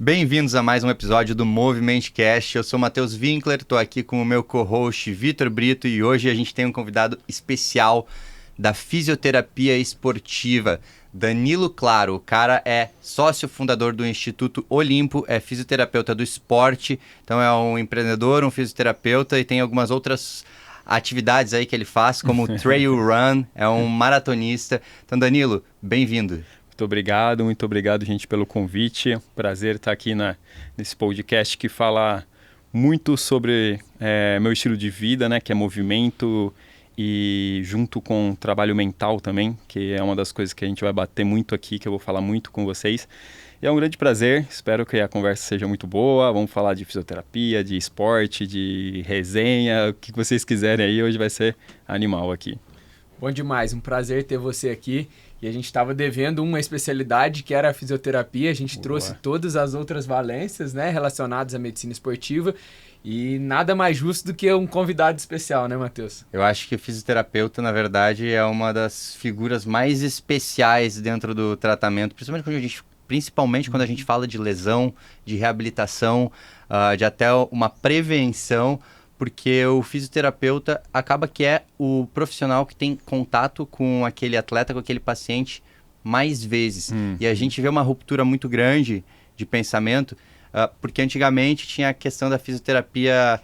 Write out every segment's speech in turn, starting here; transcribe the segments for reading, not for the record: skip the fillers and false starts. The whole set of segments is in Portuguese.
Bem-vindos a mais um episódio do Movimentcast. Eu sou Matheus Winkler, estou aqui com o meu co-host Vitor Brito e hoje a gente tem um convidado especial da fisioterapia esportiva, Danilo Claro. O cara é sócio fundador do Instituto Olimpo, é fisioterapeuta do esporte, então é um empreendedor, um fisioterapeuta e tem algumas outras atividades aí que ele faz, como trail run, é um maratonista. Então, Danilo, bem-vindo. Muito obrigado, gente, pelo convite. Prazer estar aqui nesse podcast que fala muito sobre meu estilo de vida, né, que é movimento e junto com trabalho mental também, que é uma das coisas que a gente vai bater muito aqui, que eu vou falar muito com vocês. E é um grande prazer, espero que a conversa seja muito boa. Vamos falar de fisioterapia, de esporte, de resenha, o que vocês quiserem aí, hoje vai ser animal aqui. Bom demais, um prazer ter você aqui. E a gente estava devendo uma especialidade que era a fisioterapia. A gente trouxe todas as outras valências, né, relacionadas à medicina esportiva. E nada mais justo do que um convidado especial, né, Matheus? Eu acho que o fisioterapeuta, na verdade, é uma das figuras mais especiais dentro do tratamento, principalmente quando a gente fala de lesão, de reabilitação, de até uma prevenção, porque o fisioterapeuta acaba que é o profissional que tem contato com aquele atleta, com aquele paciente mais vezes. E a gente vê uma ruptura muito grande de pensamento, porque antigamente tinha a questão da fisioterapia,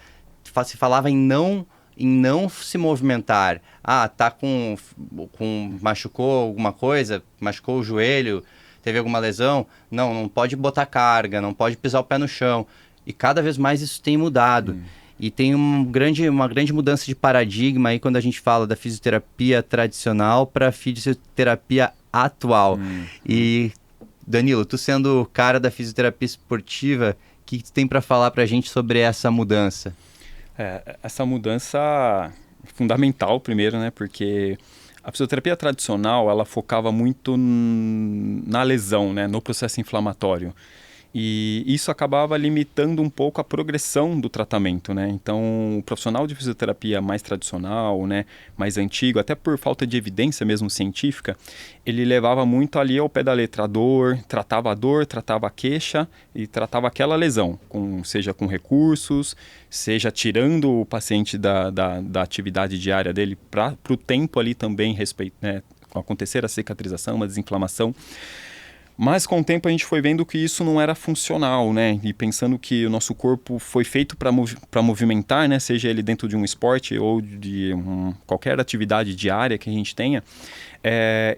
se falava em não se movimentar. Machucou alguma coisa, machucou o joelho, teve alguma lesão, não pode botar carga, não pode pisar o pé no chão. E cada vez mais isso tem mudado. E tem uma grande mudança de paradigma aí quando a gente fala da fisioterapia tradicional para a fisioterapia atual. E, Danilo, tu sendo o cara da fisioterapia esportiva, o que tu tem para falar para a gente sobre essa mudança? Essa mudança é fundamental primeiro, né? Porque a fisioterapia tradicional, ela focava muito na lesão, né? No processo inflamatório. E isso acabava limitando um pouco a progressão do tratamento, né? Então, o profissional de fisioterapia mais tradicional, né, mais antigo, até por falta de evidência mesmo científica, ele levava muito ali ao pé da letra a dor, tratava a queixa e tratava aquela lesão, seja com recursos, seja tirando o paciente da atividade diária dele para o tempo ali também acontecer a cicatrização, uma desinflamação. Mas com o tempo a gente foi vendo que isso não era funcional, né? E pensando que o nosso corpo foi feito para movimentar, né? Seja ele dentro de um esporte ou de qualquer atividade diária que a gente tenha,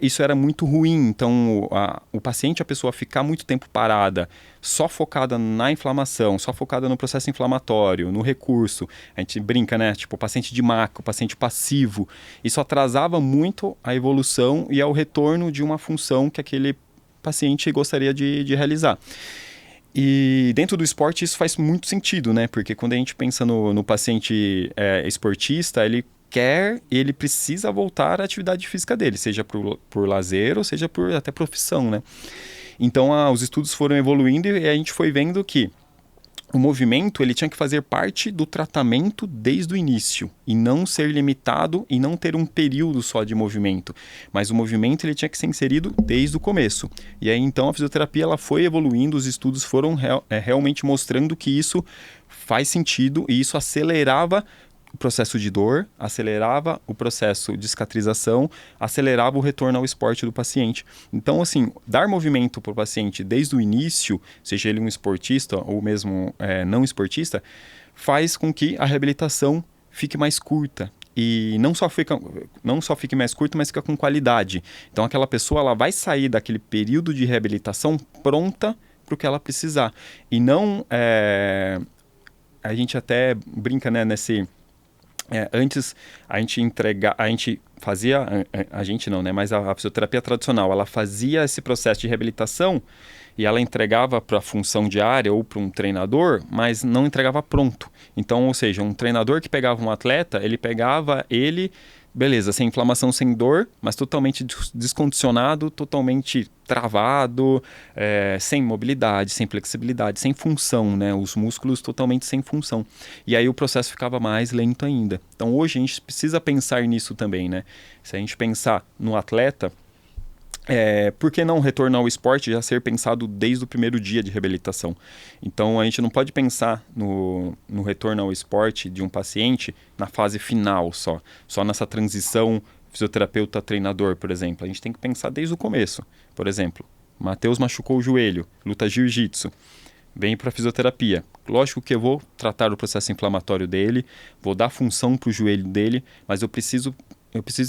isso era muito ruim. Então o paciente, a pessoa ficar muito tempo parada, só focada na inflamação, só focada no processo inflamatório, no recurso. A gente brinca, né? Tipo, paciente de maca, paciente passivo. Isso atrasava muito a evolução e ao retorno de uma função que aquele paciente gostaria de realizar. E dentro do esporte isso faz muito sentido, né? Porque quando a gente pensa no paciente esportista, ele precisa voltar à atividade física dele, seja por lazer ou seja por até profissão, né? Então os estudos foram evoluindo e a gente foi vendo que o movimento ele tinha que fazer parte do tratamento desde o início e não ser limitado e não ter um período só de movimento, mas o movimento ele tinha que ser inserido desde o começo. E aí então a fisioterapia ela foi evoluindo, os estudos foram realmente mostrando que isso faz sentido e isso acelerava o processo de dor, acelerava o processo de cicatrização, acelerava o retorno ao esporte do paciente. Então, assim, dar movimento para o paciente desde o início, seja ele um esportista ou mesmo não esportista, faz com que a reabilitação fique mais curta. E não só fique mais curta, mas fica com qualidade. Então, aquela pessoa ela vai sair daquele período de reabilitação pronta para o que ela precisar. E não... a gente até brinca, né, antes a gente fazia, a gente não, né? Mas a fisioterapia tradicional, ela fazia esse processo de reabilitação e ela entregava para a função diária ou para um treinador, mas não entregava pronto. Então, ou seja, um treinador que pegava um atleta, ele pegava ele, beleza, sem inflamação, sem dor, mas totalmente descondicionado, totalmente travado, sem mobilidade, sem flexibilidade, sem função, né? Os músculos totalmente sem função. E aí o processo ficava mais lento ainda. Então hoje a gente precisa pensar nisso também, né? Se a gente pensar no atleta, Por que não retorno ao esporte já ser pensado desde o primeiro dia de reabilitação? Então, a gente não pode pensar no retorno ao esporte de um paciente na fase final só nessa transição fisioterapeuta-treinador, por exemplo. A gente tem que pensar desde o começo. Por exemplo, Matheus machucou o joelho, luta jiu-jitsu, vem para fisioterapia. Lógico que eu vou tratar o processo inflamatório dele, vou dar função para o joelho dele, mas eu preciso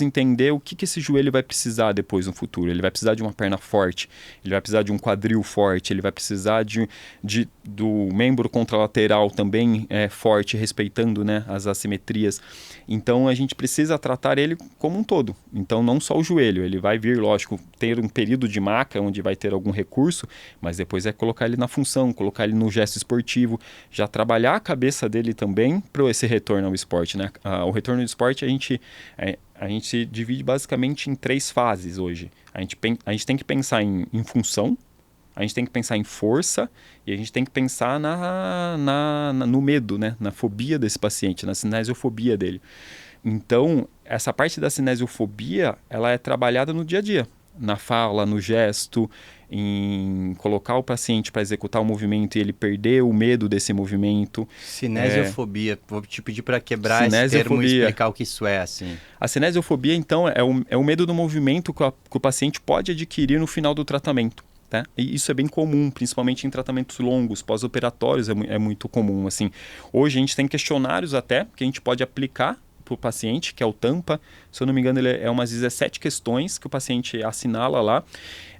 entender o que esse joelho vai precisar depois no futuro. Ele vai precisar de uma perna forte, ele vai precisar de um quadril forte, ele vai precisar do membro contralateral também forte, respeitando, né, as assimetrias. Então a gente precisa tratar ele como um todo. Então não só o joelho, ele vai vir, lógico, ter um período de maca onde vai ter algum recurso, mas depois é colocar ele na função, colocar ele no gesto esportivo, já trabalhar a cabeça dele também para esse retorno ao esporte, né? O retorno ao esporte a gente divide basicamente em 3 fases hoje. A gente tem que pensar em função, a gente tem que pensar em força e a gente tem que pensar no medo, né? Na fobia desse paciente, na cinesiofobia dele. Então, essa parte da cinesiofobia, ela é trabalhada no dia a dia, na fala, no gesto, em colocar o paciente para executar o movimento e ele perder o medo desse movimento. Cinesiofobia, vou te pedir para quebrar esse termo e explicar o que isso é, assim. A cinesiofobia, então, é o medo do movimento que o paciente pode adquirir no final do tratamento. Tá? E isso é bem comum, principalmente em tratamentos longos, pós-operatórios é muito comum. Assim. Hoje a gente tem questionários até que a gente pode aplicar para o paciente, que é o TAMPA. Se eu não me engano, ele é umas 17 questões que o paciente assinala lá.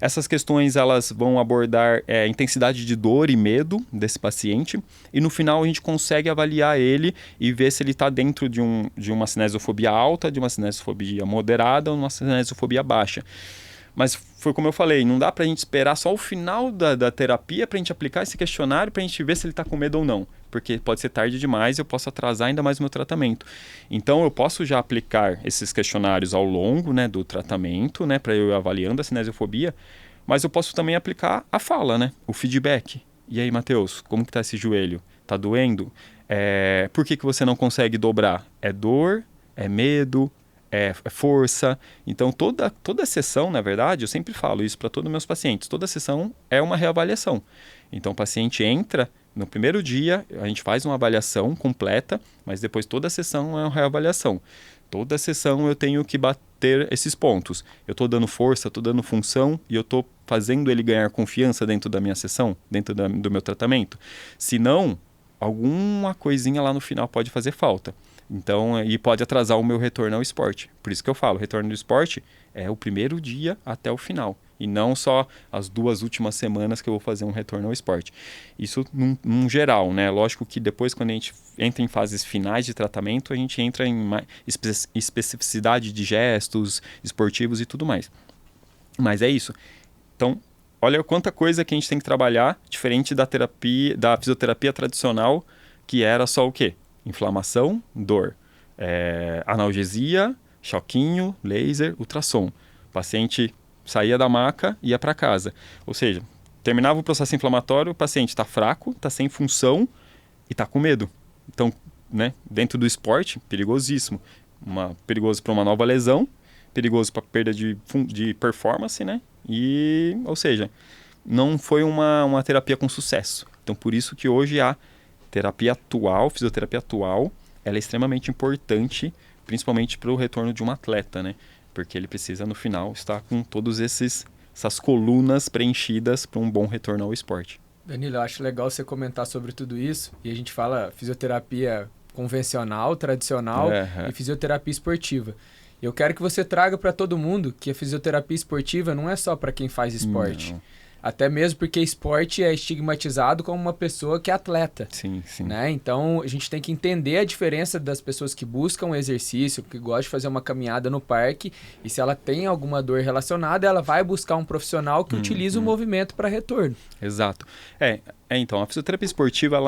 Essas questões elas vão abordar intensidade de dor e medo desse paciente e no final a gente consegue avaliar ele e ver se ele está dentro de uma cinesiofobia alta, de uma cinesiofobia moderada ou uma cinesiofobia baixa. Mas foi como eu falei, não dá para a gente esperar só o final da terapia para a gente aplicar esse questionário para a gente ver se ele está com medo ou não. Porque pode ser tarde demais e eu posso atrasar ainda mais o meu tratamento. Então eu posso já aplicar esses questionários ao longo, né, do tratamento, né, para eu ir avaliando a cinesiofobia, mas eu posso também aplicar a fala, né, o feedback. E aí, Matheus, como que está esse joelho? Está doendo? Por que você não consegue dobrar? É dor? É medo? É força. Então, toda sessão, na verdade, eu sempre falo isso para todos os meus pacientes, toda sessão é uma reavaliação. Então, o paciente entra, no primeiro dia, a gente faz uma avaliação completa, mas depois toda sessão é uma reavaliação. Toda sessão eu tenho que bater esses pontos. Eu estou dando força, estou dando função e eu estou fazendo ele ganhar confiança dentro da minha sessão, dentro do meu tratamento. Se não, alguma coisinha lá no final pode fazer falta. Então, e pode atrasar o meu retorno ao esporte. Por isso que eu falo, o retorno do esporte é o primeiro dia até o final. E não só as 2 últimas semanas que eu vou fazer um retorno ao esporte. Isso num geral, né? Lógico que depois, quando a gente entra em fases finais de tratamento, a gente entra em especificidade de gestos esportivos e tudo mais. Mas é isso. Então, olha quanta coisa que a gente tem que trabalhar, diferente da fisioterapia tradicional, que era só o quê? Inflamação, dor, analgesia, choquinho, laser, ultrassom. O paciente saía da maca e ia para casa. Ou seja, terminava o processo inflamatório, o paciente está fraco, está sem função e está com medo. Então, né, dentro do esporte, perigosíssimo. Perigoso para uma nova lesão, perigoso para perda de performance, né? Ou seja, não foi uma terapia com sucesso. Então, por isso que hoje a fisioterapia atual, ela é extremamente importante, principalmente para o retorno de um atleta, né? Porque ele precisa, no final, estar com todas essas colunas preenchidas para um bom retorno ao esporte. Danilo, eu acho legal você comentar sobre tudo isso. E a gente fala fisioterapia convencional, tradicional e fisioterapia esportiva. Eu quero que você traga para todo mundo que a fisioterapia esportiva não é só para quem faz esporte. Não. Até mesmo porque esporte é estigmatizado como uma pessoa que é atleta. Sim, sim. Né? Então, a gente tem que entender a diferença das pessoas que buscam exercício, que gostam de fazer uma caminhada no parque, e se ela tem alguma dor relacionada, ela vai buscar um profissional que utiliza o movimento para retorno. Exato. Então, a fisioterapia esportiva,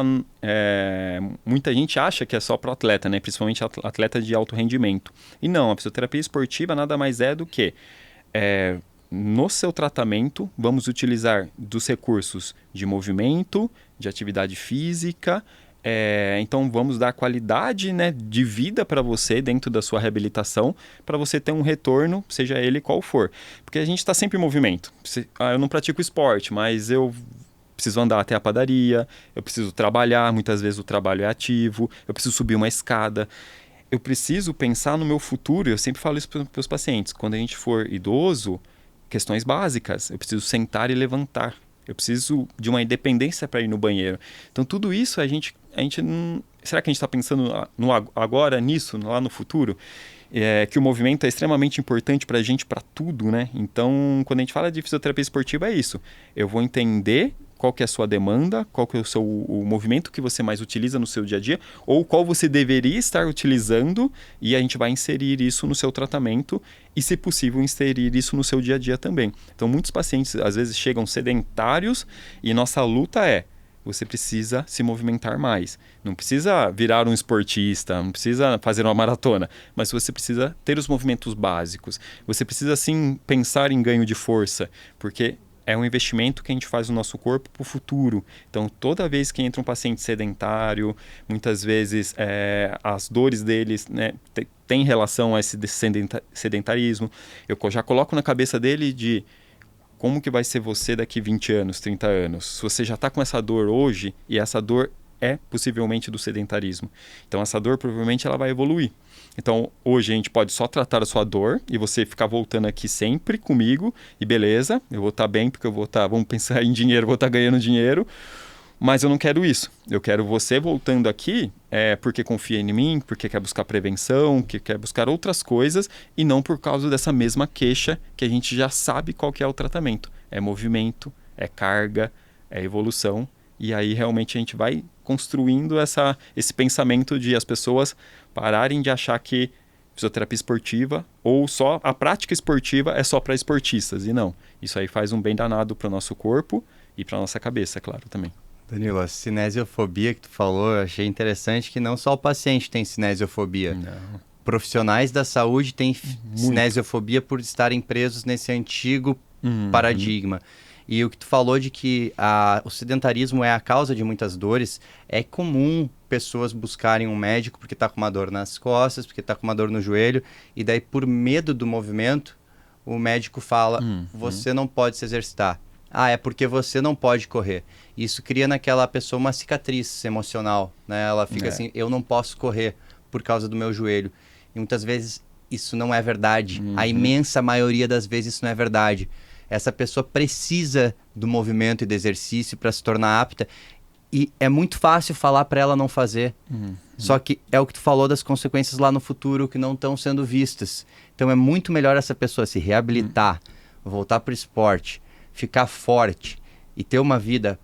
muita gente acha que é só para atleta, né? Principalmente atleta de alto rendimento. E não, a fisioterapia esportiva nada mais é do que... no seu tratamento, vamos utilizar dos recursos de movimento, de atividade física, Então vamos dar qualidade, né, de vida para você dentro da sua reabilitação, para você ter um retorno, seja ele qual for. Porque a gente está sempre em movimento. Eu não pratico esporte, mas eu preciso andar até a padaria, eu preciso trabalhar, muitas vezes o trabalho é ativo, eu preciso subir uma escada. Eu preciso pensar no meu futuro, eu sempre falo isso para os pacientes, quando a gente for idoso, questões básicas, eu preciso sentar e levantar. Eu preciso de uma independência para ir no banheiro. Então, tudo isso a gente não... Será que a gente está pensando agora nisso, lá no futuro? Que o movimento é extremamente importante para a gente, para tudo, né? Então, quando a gente fala de fisioterapia esportiva, é isso. Eu vou entender qual que é a sua demanda, qual que é o movimento que você mais utiliza no seu dia a dia, ou qual você deveria estar utilizando, e a gente vai inserir isso no seu tratamento e, se possível, inserir isso no seu dia a dia também. Então, muitos pacientes, às vezes, chegam sedentários e nossa luta você precisa se movimentar mais. Não precisa virar um esportista, não precisa fazer uma maratona, mas você precisa ter os movimentos básicos. Você precisa, sim, pensar em ganho de força, porque é um investimento que a gente faz no nosso corpo para o futuro. Então, toda vez que entra um paciente sedentário, muitas vezes as dores deles, né, têm relação a esse sedentarismo. Eu já coloco na cabeça dele de como que vai ser você daqui 20 anos, 30 anos. Se você já está com essa dor hoje, e essa dor é possivelmente do sedentarismo. Então, essa dor provavelmente ela vai evoluir. Então, hoje a gente pode só tratar a sua dor e você ficar voltando aqui sempre comigo e beleza, eu vou estar bem porque eu vou estar, vamos pensar em dinheiro, vou estar ganhando dinheiro, mas eu não quero isso. Eu quero você voltando aqui porque confia em mim, porque quer buscar prevenção, que quer buscar outras coisas e não por causa dessa mesma queixa que a gente já sabe qual que é o tratamento. É movimento, é carga, é evolução e aí realmente a gente vai construindo esse pensamento de as pessoas pararem de achar que fisioterapia esportiva ou só a prática esportiva é só para esportistas. E não, isso aí faz um bem danado para o nosso corpo e para a nossa cabeça, claro, também. Danilo, a cinesiofobia que tu falou, eu achei interessante que não só o paciente tem cinesiofobia. Não. Profissionais da saúde têm cinesiofobia por estarem presos nesse antigo paradigma. E o que tu falou de que o sedentarismo é a causa de muitas dores, é comum pessoas buscarem um médico porque está com uma dor nas costas, porque está com uma dor no joelho, e daí por medo do movimento, o médico fala, você não pode se exercitar. É porque você não pode correr. Isso cria naquela pessoa uma cicatriz emocional, né? Ela fica assim, eu não posso correr por causa do meu joelho. E muitas vezes isso não é verdade. A imensa maioria das vezes isso não é verdade. Essa pessoa precisa do movimento e do exercício para se tornar apta. E é muito fácil falar para ela não fazer. Só que é o que tu falou das consequências lá no futuro que não estão sendo vistas. Então é muito melhor essa pessoa se reabilitar, voltar para o esporte, ficar forte e ter uma vida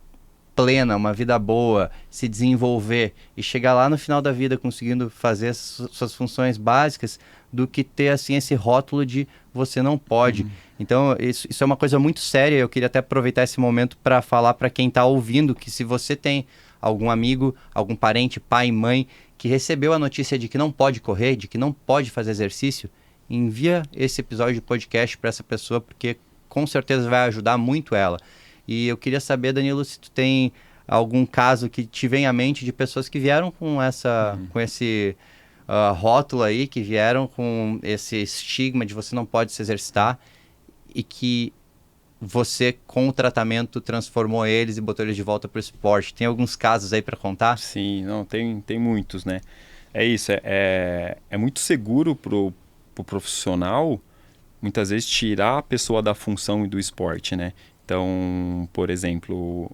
plena, uma vida boa, se desenvolver e chegar lá no final da vida conseguindo fazer suas funções básicas, do que ter assim esse rótulo de você não pode. Então isso é uma coisa muito séria. Eu queria até aproveitar esse momento para falar para quem está ouvindo que se você tem algum amigo, algum parente, pai, mãe que recebeu a notícia de que não pode correr, de que não pode fazer exercício, envia esse episódio de podcast para essa pessoa, porque com certeza vai ajudar muito ela. E eu queria saber, Danilo, se tu tem algum caso que te vem à mente de pessoas que vieram com esse rótulo aí, que vieram com esse estigma de você não pode se exercitar e que você, com o tratamento, transformou eles e botou eles de volta para o esporte. Tem alguns casos aí para contar? Sim, não, tem muitos, né? É isso, é muito seguro pro profissional, muitas vezes, tirar a pessoa da função e do esporte, né? Então, por exemplo,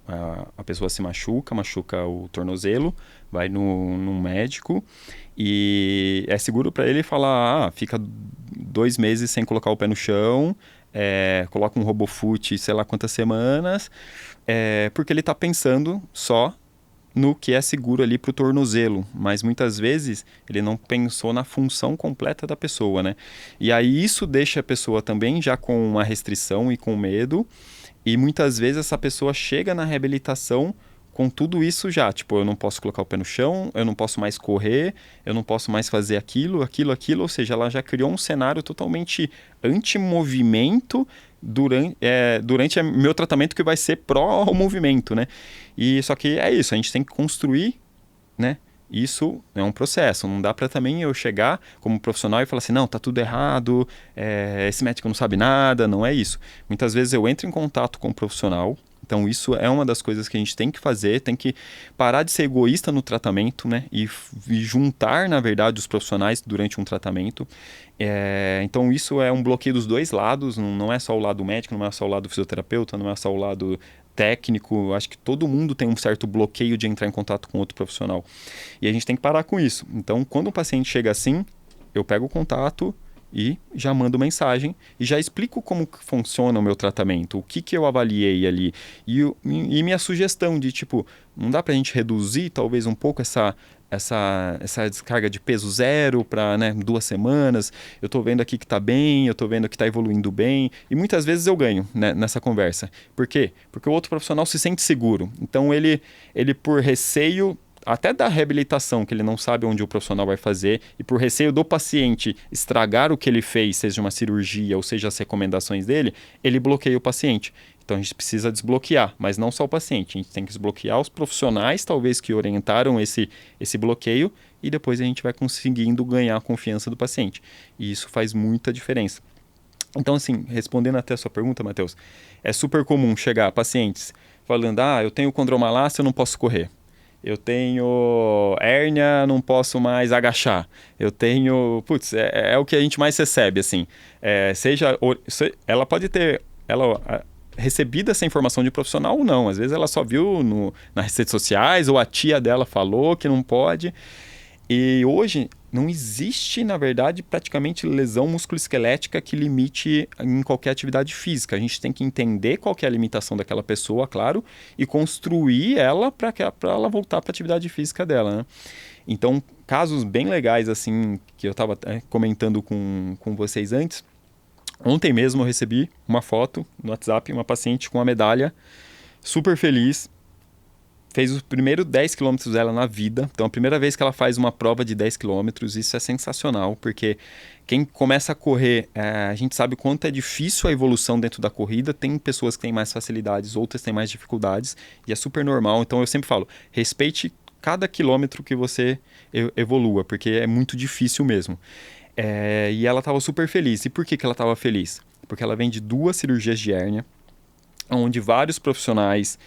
a pessoa se machuca o tornozelo, vai num médico e é seguro para ele falar, fica 2 meses sem colocar o pé no chão, coloca um RoboFoot sei lá quantas semanas, porque ele está pensando só no que é seguro ali para o tornozelo, mas muitas vezes ele não pensou na função completa da pessoa, né? E aí isso deixa a pessoa também já com uma restrição e com medo, e muitas vezes essa pessoa chega na reabilitação com tudo isso já, tipo, eu não posso colocar o pé no chão, eu não posso mais correr, eu não posso mais fazer aquilo, ou seja, ela já criou um cenário totalmente anti-movimento durante meu tratamento que vai ser pró-movimento, né? E só que é isso, a gente tem que construir né? Isso é um processo, não dá para também eu chegar como profissional e falar assim, não, tá tudo errado, esse médico não sabe nada, não é isso. Muitas vezes eu entro em contato com o profissional, então isso é uma das coisas que a gente tem que fazer, tem que parar de ser egoísta no tratamento, né, e juntar, na verdade, os profissionais durante um tratamento. Então isso é um bloqueio dos dois lados, não é só o lado médico, não é só o lado fisioterapeuta, não é só o lado técnico, acho que todo mundo tem um certo bloqueio de entrar em contato com outro profissional. E a gente tem que parar com isso. Então, quando um paciente chega assim, eu pego o contato e já mando mensagem e já explico como funciona o meu tratamento, o que eu avaliei ali. E minha sugestão de, tipo, não dá pra gente reduzir talvez um pouco essa descarga de peso zero para, né, 2 semanas, eu estou vendo aqui que está bem, eu estou vendo que está evoluindo bem, e muitas vezes eu ganho, né, nessa conversa. Por quê? Porque o outro profissional se sente seguro. Então ele por receio até da reabilitação, que ele não sabe onde o profissional vai fazer, e por receio do paciente estragar o que ele fez, seja uma cirurgia ou seja as recomendações dele, ele bloqueia o paciente. Então a gente precisa desbloquear, mas não só o paciente, a gente tem que desbloquear os profissionais, talvez, que orientaram esse bloqueio, e depois a gente vai conseguindo ganhar a confiança do paciente. E isso faz muita diferença. Então, assim, respondendo até a sua pergunta, Matheus, é super comum chegar pacientes falando, eu tenho condromalácia, eu não posso correr. Eu tenho hérnia, não posso mais agachar. Eu tenho... Putz, é o que a gente mais recebe, assim. Ela pode ter... recebida essa informação de profissional ou não. Às vezes ela só viu nas redes sociais ou a tia dela falou que não pode. E hoje não existe, na verdade, praticamente lesão musculoesquelética que limite em qualquer atividade física. A gente tem que entender qual que é a limitação daquela pessoa, claro, e construir ela para ela voltar para a atividade física dela, né? Então, casos bem legais, assim, que eu estava comentando com vocês antes. Ontem mesmo eu recebi uma foto no WhatsApp, uma paciente com uma medalha, super feliz, fez os primeiros 10 quilômetros dela na vida. Então, a primeira vez que ela faz uma prova de 10 quilômetros, isso é sensacional, porque quem começa a correr, a gente sabe o quanto é difícil a evolução dentro da corrida. Tem pessoas que têm mais facilidades, outras têm mais dificuldades, e é super normal. Então, eu sempre falo, respeite cada quilômetro que você evolua, porque é muito difícil mesmo. E ela estava super feliz. E por que ela estava feliz? Porque ela vem de 2 cirurgias de hérnia, onde vários profissionais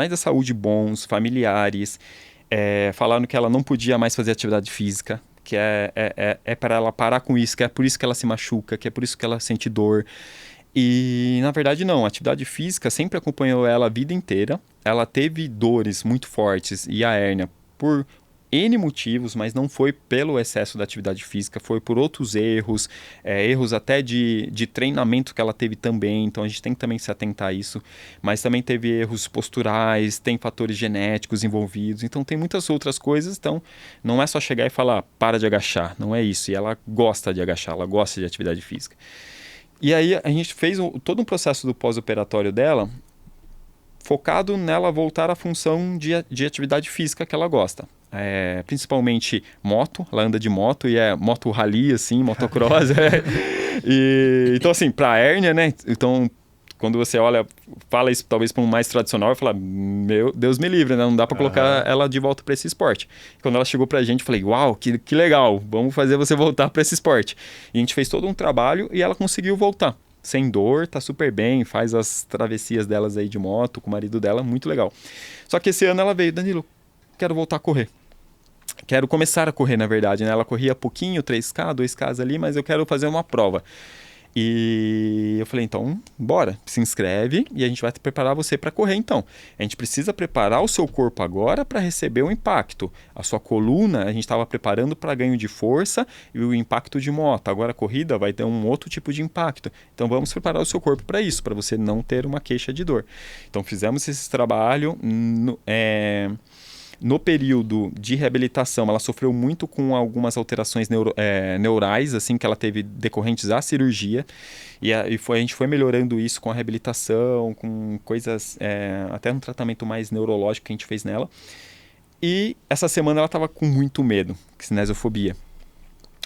da saúde bons, familiares, falaram que ela não podia mais fazer atividade física, que é para ela parar com isso, que é por isso que ela se machuca, que é por isso que ela sente dor. E, na verdade, não. A atividade física sempre acompanhou ela a vida inteira. Ela teve dores muito fortes e a hérnia por N motivos, mas não foi pelo excesso da atividade física, foi por outros erros, erros até de treinamento que ela teve também, então a gente tem que também se atentar a isso, mas também teve erros posturais, tem fatores genéticos envolvidos, então tem muitas outras coisas, então não é só chegar e falar, para de agachar, não é isso, e ela gosta de agachar, ela gosta de atividade física. E aí a gente fez todo um processo do pós-operatório dela, focado nela voltar à função de atividade física que ela gosta. Principalmente moto, ela anda de moto e é moto rally, assim, motocross. Então, assim, para hérnia, né? Então, quando você fala isso talvez para um mais tradicional, vai falar, meu Deus me livre, né? Não dá para colocar ela de volta para esse esporte. Quando ela chegou pra gente, eu falei, uau, que legal, vamos fazer você voltar para esse esporte. E a gente fez todo um trabalho e ela conseguiu voltar. Sem dor, tá super bem, faz as travessias delas aí de moto com o marido dela, muito legal. Só que esse ano ela veio, Danilo, quero voltar a correr. Quero começar a correr, na verdade, né? Ela corria pouquinho, 3K, 2K ali, mas eu quero fazer uma prova. E eu falei, então, bora, se inscreve e a gente vai preparar você para correr, então. A gente precisa preparar o seu corpo agora para receber o impacto. A sua coluna, a gente estava preparando para ganho de força e o impacto de moto. Agora a corrida vai ter um outro tipo de impacto. Então vamos preparar o seu corpo para isso, para você não ter uma queixa de dor. Então fizemos esse trabalho no período de reabilitação, ela sofreu muito com algumas alterações neurais, assim, que ela teve decorrentes à cirurgia. E a gente foi melhorando isso com a reabilitação, com coisas, até um tratamento mais neurológico que a gente fez nela. E essa semana ela estava com muito medo, cinesiofobia.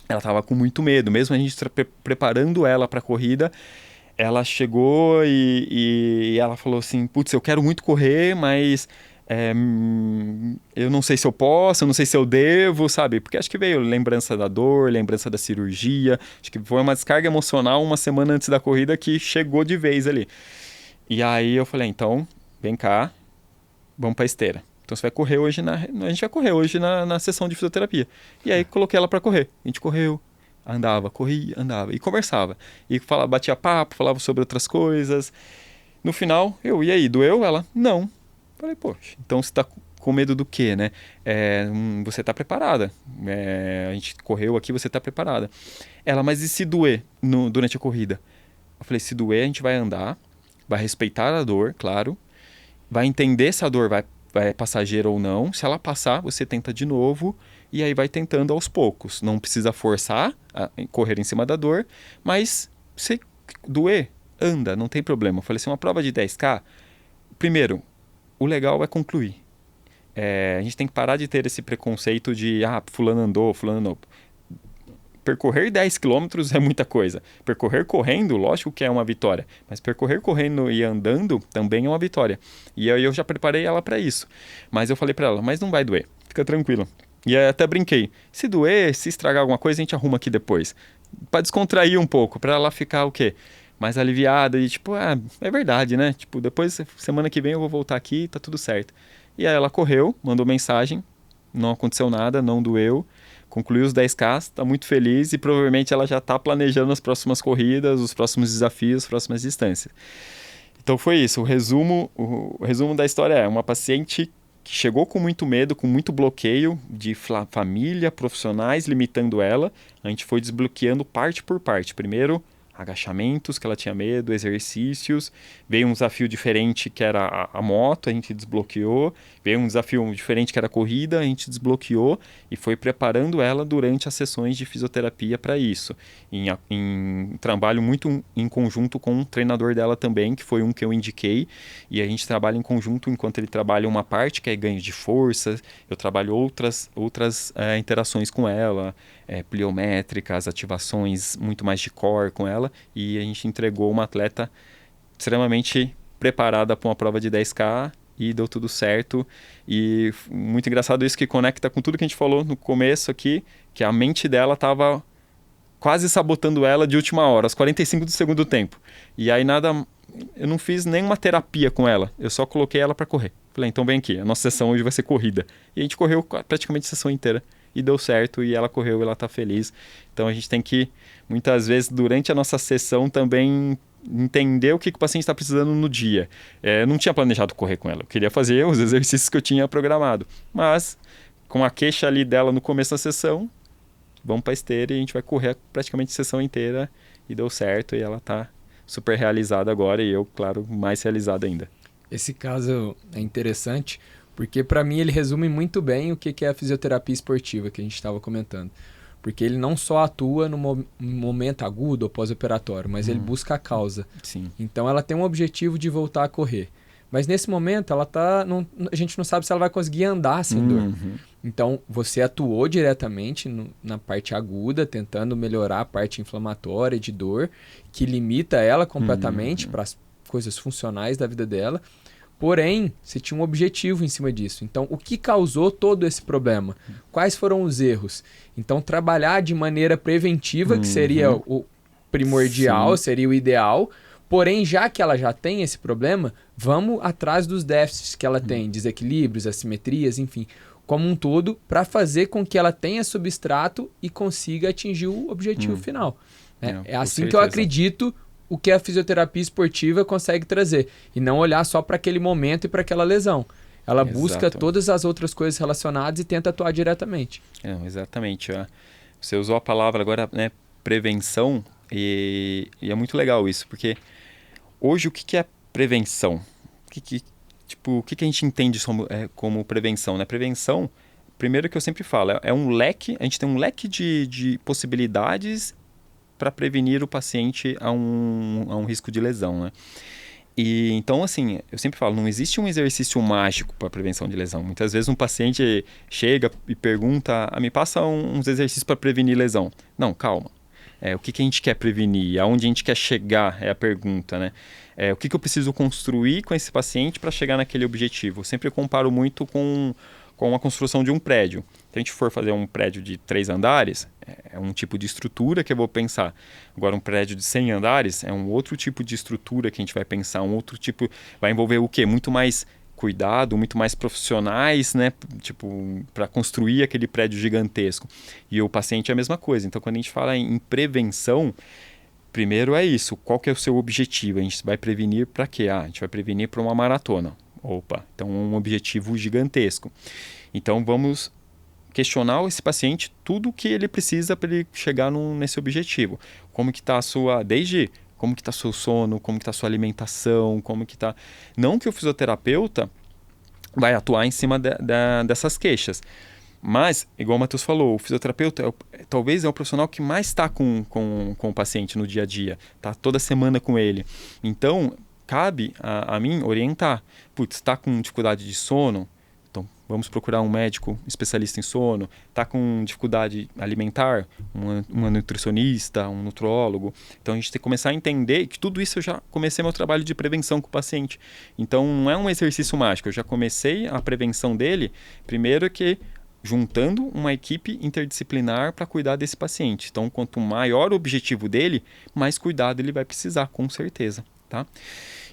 Ela estava com muito medo, mesmo a gente preparando ela para a corrida. Ela chegou e ela falou assim, putz, eu quero muito correr, mas eu não sei se eu posso, eu não sei se eu devo, sabe? Porque acho que veio lembrança da dor, lembrança da cirurgia, acho que foi uma descarga emocional uma semana antes da corrida que chegou de vez ali. E aí eu falei, então, vem cá, vamos pra esteira. Então você vai correr hoje a gente vai correr hoje na sessão de fisioterapia. E aí coloquei ela pra correr. A gente correu, andava, corria, andava e conversava. E batia papo, falava sobre outras coisas. No final, e aí, doeu? Ela, não. Falei, poxa, então você tá com medo do quê, né? Você tá preparada. A gente correu aqui, você tá preparada. Ela, mas e se doer durante a corrida? Eu falei, se doer, a gente vai andar, vai respeitar a dor, claro, vai entender se a dor é passageira ou não. Se ela passar, você tenta de novo e aí vai tentando aos poucos. Não precisa forçar a correr em cima da dor, mas se doer, anda, não tem problema. Eu falei assim, uma prova de 10K, primeiro, o legal é concluir. A gente tem que parar de ter esse preconceito de, fulano andou, fulano não. Percorrer 10 quilômetros é muita coisa. Percorrer correndo, lógico que é uma vitória. Mas percorrer correndo e andando também é uma vitória. E aí eu já preparei ela para isso. Mas eu falei para ela, mas não vai doer. Fica tranquila. E aí até brinquei. Se doer, se estragar alguma coisa, a gente arruma aqui depois. Para descontrair um pouco, para ela ficar o quê? Mais aliviada e tipo, é verdade, né? Tipo, depois, semana que vem eu vou voltar aqui, tá tudo certo. E aí ela correu, mandou mensagem, não aconteceu nada, não doeu. Concluiu os 10K, está muito feliz e provavelmente ela já está planejando as próximas corridas, os próximos desafios, as próximas distâncias. Então foi isso, o resumo da história é uma paciente que chegou com muito medo, com muito bloqueio de família, profissionais limitando ela. A gente foi desbloqueando parte por parte. Primeiro, agachamentos que ela tinha medo, exercícios, veio um desafio diferente que era a moto, a gente desbloqueou, veio um desafio diferente que era a corrida, a gente desbloqueou e foi preparando ela durante as sessões de fisioterapia para isso, em trabalho muito em conjunto com um treinador dela também, que foi um que eu indiquei, e a gente trabalha em conjunto enquanto ele trabalha uma parte que é ganho de força, eu trabalho outras interações com ela, pliométricas, ativações muito mais de core com ela, e a gente entregou uma atleta extremamente preparada para uma prova de 10K e deu tudo certo. E muito engraçado isso, que conecta com tudo que a gente falou no começo aqui, que a mente dela estava quase sabotando ela de última hora, aos 45 do segundo tempo. E aí eu não fiz nenhuma terapia com ela, eu só coloquei ela para correr. Falei, então vem aqui, a nossa sessão hoje vai ser corrida. E a gente correu praticamente a sessão inteira. E deu certo, e ela correu e ela está feliz. Então a gente tem que, muitas vezes, durante a nossa sessão também entender o que o paciente está precisando no dia. Eu não tinha planejado correr com ela, eu queria fazer os exercícios que eu tinha programado. Mas, com a queixa ali dela no começo da sessão, vamos para a esteira e a gente vai correr praticamente a sessão inteira. E deu certo, e ela está super realizada agora, e eu, claro, mais realizado ainda. Esse caso é interessante, porque para mim ele resume muito bem o que é a fisioterapia esportiva que a gente estava comentando. Porque ele não só atua no momento agudo ou pós-operatório, mas ele busca a causa. Sim. Então ela tem um objetivo de voltar a correr. Mas nesse momento a gente não sabe se ela vai conseguir andar sem dor. Então você atuou diretamente na parte aguda, tentando melhorar a parte inflamatória de dor, que limita ela completamente para as coisas funcionais da vida dela. Porém, você tinha um objetivo em cima disso. Então, o que causou todo esse problema? Quais foram os erros? Então, trabalhar de maneira preventiva, que seria o primordial, sim, seria o ideal. Porém, já que ela já tem esse problema, vamos atrás dos déficits que ela tem, desequilíbrios, assimetrias, enfim, como um todo, para fazer com que ela tenha substrato e consiga atingir o objetivo final. É assim que eu acredito o que a fisioterapia esportiva consegue trazer. E não olhar só para aquele momento e para aquela lesão. Ela busca todas as outras coisas relacionadas e tenta atuar diretamente. Exatamente. Você usou a palavra agora, né, prevenção, e é muito legal isso, porque hoje o que é prevenção? O que a gente entende como prevenção? Né? Prevenção, primeiro que eu sempre falo, é um leque, a gente tem um leque de possibilidades para prevenir o paciente a um risco de lesão, né? E então, assim, eu sempre falo, não existe um exercício mágico para prevenção de lesão. Muitas vezes um paciente chega e pergunta, me passa uns exercícios para prevenir lesão. Não, calma. O que a gente quer prevenir? Aonde a gente quer chegar é a pergunta, né? O que eu preciso construir com esse paciente para chegar naquele objetivo? Eu sempre comparo muito com a construção de um prédio. Se a gente for fazer um prédio de 3 andares, é um tipo de estrutura que eu vou pensar. Agora, um prédio de 100 andares é um outro tipo de estrutura que a gente vai pensar, um outro tipo... Vai envolver o quê? Muito mais cuidado, muito mais profissionais, né? Tipo, para construir aquele prédio gigantesco. E o paciente é a mesma coisa. Então, quando a gente fala em prevenção, primeiro é isso. Qual que é o seu objetivo? A gente vai prevenir para quê? A gente vai prevenir para uma maratona. Opa, então um objetivo gigantesco. Então vamos questionar esse paciente tudo o que ele precisa para ele chegar nesse objetivo. Como que está a sua, desde como que está seu sono, como que está sua alimentação, como que está... Não que o fisioterapeuta vai atuar em cima dessas queixas, mas, igual o Matheus falou, o fisioterapeuta talvez é o profissional que mais está com o paciente no dia a dia, tá toda semana com ele. Então, cabe a mim orientar. Putz, está com dificuldade de sono? Então, vamos procurar um médico especialista em sono. Está com dificuldade alimentar? Uma nutricionista, um nutrólogo. Então, a gente tem que começar a entender que tudo isso eu já comecei meu trabalho de prevenção com o paciente. Então, não é um exercício mágico. Eu já comecei a prevenção dele, primeiro que juntando uma equipe interdisciplinar para cuidar desse paciente. Então, quanto maior o objetivo dele, mais cuidado ele vai precisar, com certeza. Tá?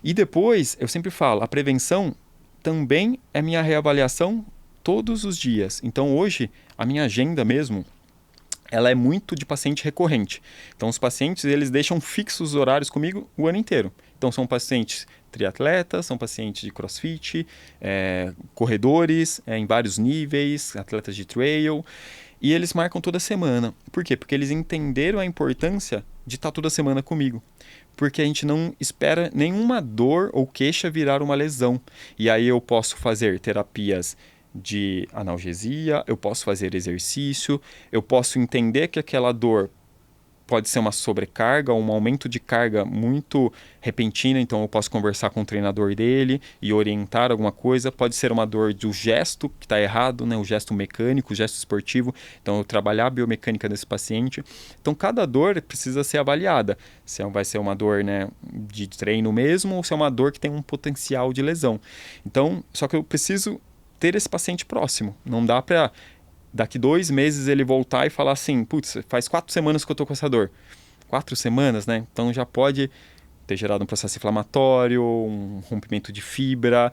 E depois, eu sempre falo, a prevenção também é minha reavaliação todos os dias. Então hoje, a minha agenda mesmo, ela é muito de paciente recorrente. Então os pacientes, eles deixam fixos os horários comigo o ano inteiro. Então são pacientes triatletas, são pacientes de crossfit, corredores em vários níveis, atletas de trail, e eles marcam toda semana. Por quê? Porque eles entenderam a importância de estar toda semana comigo. Porque a gente não espera nenhuma dor ou queixa virar uma lesão. E aí eu posso fazer terapias de analgesia, eu posso fazer exercício, eu posso entender que aquela dor pode ser uma sobrecarga, um aumento de carga muito repentino, então eu posso conversar com o treinador dele e orientar alguma coisa. Pode ser uma dor do gesto que está errado, né? O gesto mecânico, o gesto esportivo. Então eu trabalhar a biomecânica desse paciente. Então cada dor precisa ser avaliada. Se vai ser uma dor, né, de treino mesmo ou se é uma dor que tem um potencial de lesão. Então, só que eu preciso ter esse paciente próximo. Não dá para... daqui 2 meses ele voltar e falar assim, putz, faz 4 semanas que eu tô com essa dor. 4 semanas, né? Então já pode ter gerado um processo inflamatório, um rompimento de fibra,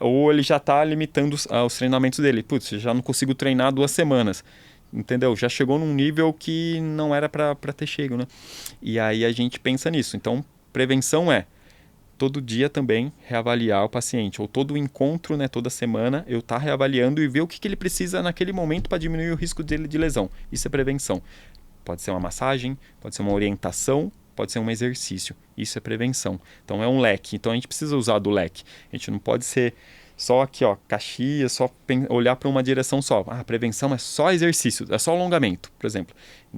ou ele já está limitando os treinamentos dele. Putz, já não consigo treinar 2 semanas. Entendeu? Já chegou num nível que não era para ter chego, né? E aí a gente pensa nisso. Então, prevenção todo dia também reavaliar o paciente, ou todo encontro, né, toda semana, eu estar reavaliando e ver o que ele precisa naquele momento para diminuir o risco dele de lesão. Isso é prevenção. Pode ser uma massagem, pode ser uma orientação, pode ser um exercício. Isso é prevenção. Então é um leque. Então a gente precisa usar do leque. A gente não pode ser só aqui, ó, caixinha, só olhar para uma direção só. A prevenção é só exercício, é só alongamento, por exemplo.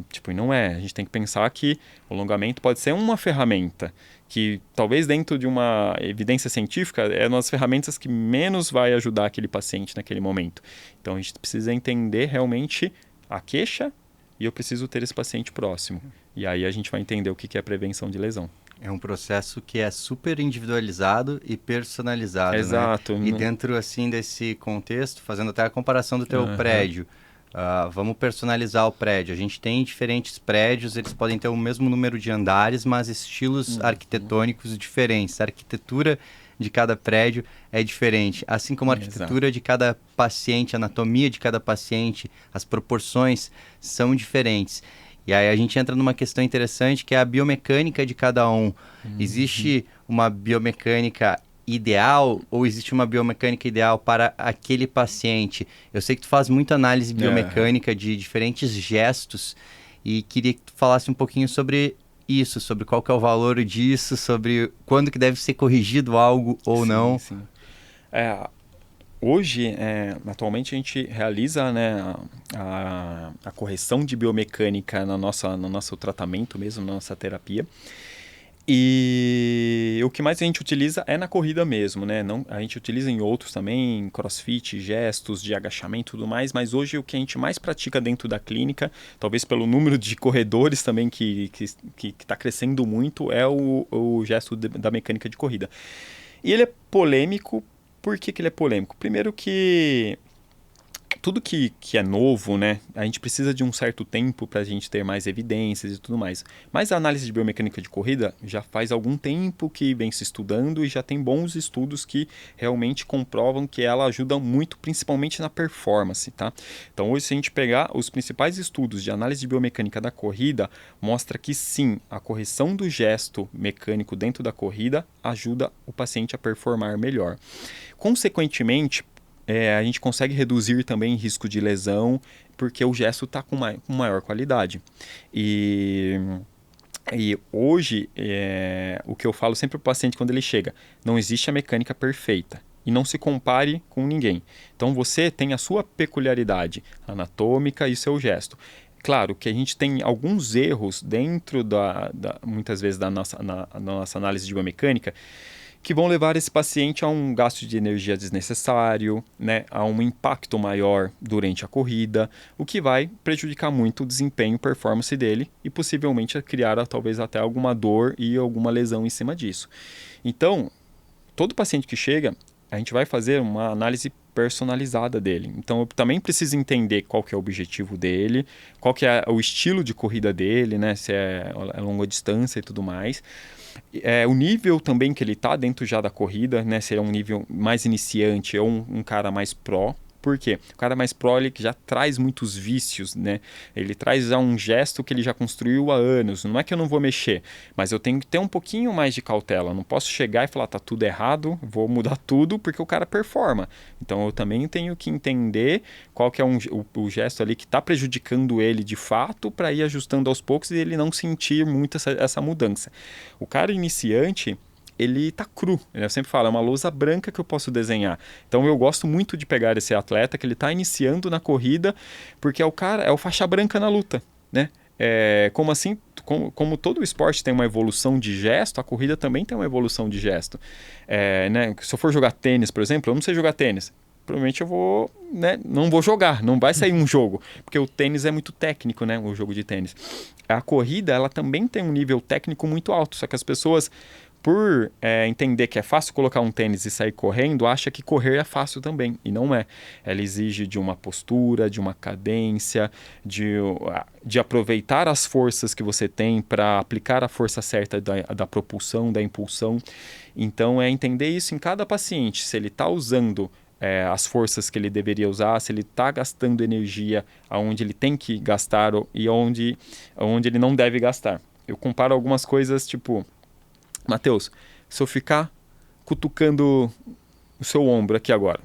Tipo, e não é. A gente tem que pensar que o alongamento pode ser uma ferramenta que talvez dentro de uma evidência científica é uma das ferramentas que menos vai ajudar aquele paciente naquele momento. Então a gente precisa entender realmente a queixa e eu preciso ter esse paciente próximo. E aí a gente vai entender o que é prevenção de lesão. É um processo que é super individualizado e personalizado, exato, né? E dentro, assim, desse contexto, fazendo até a comparação do teu prédio, vamos personalizar o prédio. A gente tem diferentes prédios, eles podem ter o mesmo número de andares, mas estilos arquitetônicos diferentes. A arquitetura de cada prédio é diferente, assim como a arquitetura de cada paciente, a anatomia de cada paciente, as proporções são diferentes. E aí a gente entra numa questão interessante que é a biomecânica de cada um. Existe uma biomecânica ideal ou existe uma biomecânica ideal para aquele paciente? Eu sei que tu faz muita análise biomecânica de diferentes gestos e queria que tu falasse um pouquinho sobre isso, sobre qual que é o valor disso, sobre quando que deve ser corrigido algo ou não. Sim. Hoje, atualmente, a gente realiza, né, a correção de biomecânica no nosso tratamento mesmo, na nossa terapia. E o que mais a gente utiliza é na corrida mesmo, né? Não, a gente utiliza em outros também, crossfit, gestos de agachamento e tudo mais, mas hoje o que a gente mais pratica dentro da clínica, talvez pelo número de corredores também que está crescendo muito, é o gesto da mecânica de corrida. E ele é polêmico. Por que ele é polêmico? Primeiro que tudo que é novo, né, a gente precisa de um certo tempo para a gente ter mais evidências e tudo mais. Mas a análise de biomecânica de corrida já faz algum tempo que vem se estudando e já tem bons estudos que realmente comprovam que ela ajuda muito, principalmente na performance, tá? Então hoje, se a gente pegar os principais estudos de análise de biomecânica da corrida, mostra que sim, a correção do gesto mecânico dentro da corrida ajuda o paciente a performar melhor. Consequentemente, a gente consegue reduzir também risco de lesão, porque o gesto está com maior qualidade. E hoje, o que eu falo sempre para o paciente quando ele chega, não existe a mecânica perfeita. E não se compare com ninguém. Então você tem a sua peculiaridade anatômica e seu gesto. Claro que a gente tem alguns erros dentro muitas vezes da nossa análise de biomecânica, que vão levar esse paciente a um gasto de energia desnecessário, né, a um impacto maior durante a corrida, o que vai prejudicar muito o desempenho e performance dele e possivelmente criar talvez até alguma dor e alguma lesão em cima disso. Então, todo paciente que chega, a gente vai fazer uma análise personalizada dele. Então, eu também preciso entender qual que é o objetivo dele, qual que é o estilo de corrida dele, né, se é longa distância e tudo mais. O nível também que ele está dentro já da corrida, né? Se ele é um nível mais iniciante ou um cara mais pró. Por quê? O cara mais pró, ele já traz muitos vícios, né? Ele traz já um gesto que ele já construiu há anos. Não é que eu não vou mexer, mas eu tenho que ter um pouquinho mais de cautela. Eu não posso chegar e falar, tá tudo errado, vou mudar tudo, porque o cara performa. Então eu também tenho que entender qual que é o gesto ali que está prejudicando ele de fato, para ir ajustando aos poucos e ele não sentir muito essa mudança. O cara iniciante, ele tá cru, eu sempre falo, é uma lousa branca que eu posso desenhar. Então eu gosto muito de pegar esse atleta que ele tá iniciando na corrida, porque é o faixa branca na luta, né? Como assim, como todo esporte tem uma evolução de gesto, a corrida também tem uma evolução de gesto. Né? Se eu for jogar tênis, por exemplo, eu não sei jogar tênis. Provavelmente eu vou, né, não vou jogar, não vai sair um jogo, porque o tênis é muito técnico, né, o jogo de tênis. A corrida, ela também tem um nível técnico muito alto, só que as pessoas, por entender que é fácil colocar um tênis e sair correndo, acha que correr é fácil também, e não é. Ela exige de uma postura, de uma cadência, de aproveitar as forças que você tem para aplicar a força certa da propulsão, da impulsão. Então, é entender isso em cada paciente, se ele está usando as forças que ele deveria usar, se ele está gastando energia aonde ele tem que gastar e onde ele não deve gastar. Eu comparo algumas coisas, tipo, Matheus, se eu ficar cutucando o seu ombro aqui agora,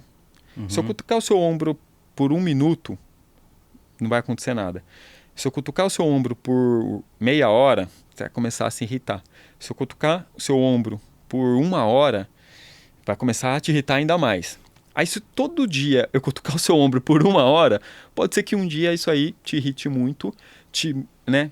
se eu cutucar o seu ombro por 1 minuto, não vai acontecer nada. Se eu cutucar o seu ombro por meia hora, você vai começar a se irritar. Se eu cutucar o seu ombro por 1 hora, vai começar a te irritar ainda mais. Aí se todo dia eu cutucar o seu ombro por 1 hora, pode ser que um dia isso aí te irrite muito, né?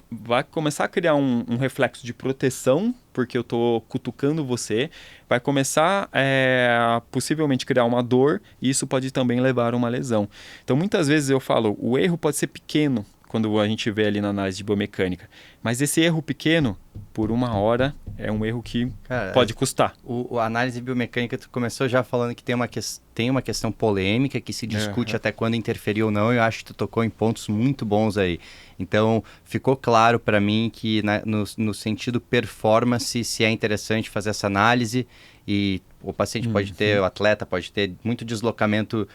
Vai começar a criar um reflexo de proteção, porque eu estou cutucando você, vai começar a possivelmente criar uma dor, e isso pode também levar a uma lesão. Então muitas vezes eu falo, o erro pode ser pequeno, quando a gente vê ali na análise de biomecânica, mas esse erro pequeno, por 1 hora, é um erro que pode custar. A análise biomecânica, tu começou já falando que tem uma questão polêmica, que se discute até quando interferir ou não, e eu acho que tu tocou em pontos muito bons aí. Então, ficou claro para mim que no sentido performance, se é interessante fazer essa análise, e o paciente pode ter, o atleta pode ter muito deslocamento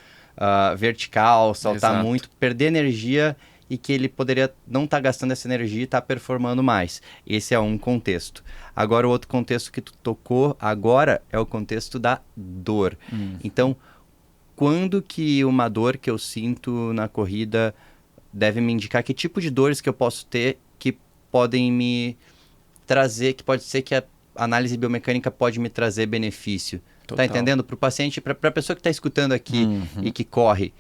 vertical, saltar muito, perder energia, e que ele poderia não estar gastando essa energia e estar performando mais. Esse é um contexto. Agora, o outro contexto que tu tocou agora é o contexto da dor. Então, quando que uma dor que eu sinto na corrida deve me indicar que tipo de dores que eu posso ter que podem me trazer, que pode ser que a análise biomecânica pode me trazer benefício? Total. Tá entendendo? Para o paciente, para a pessoa que está escutando aqui e que corre,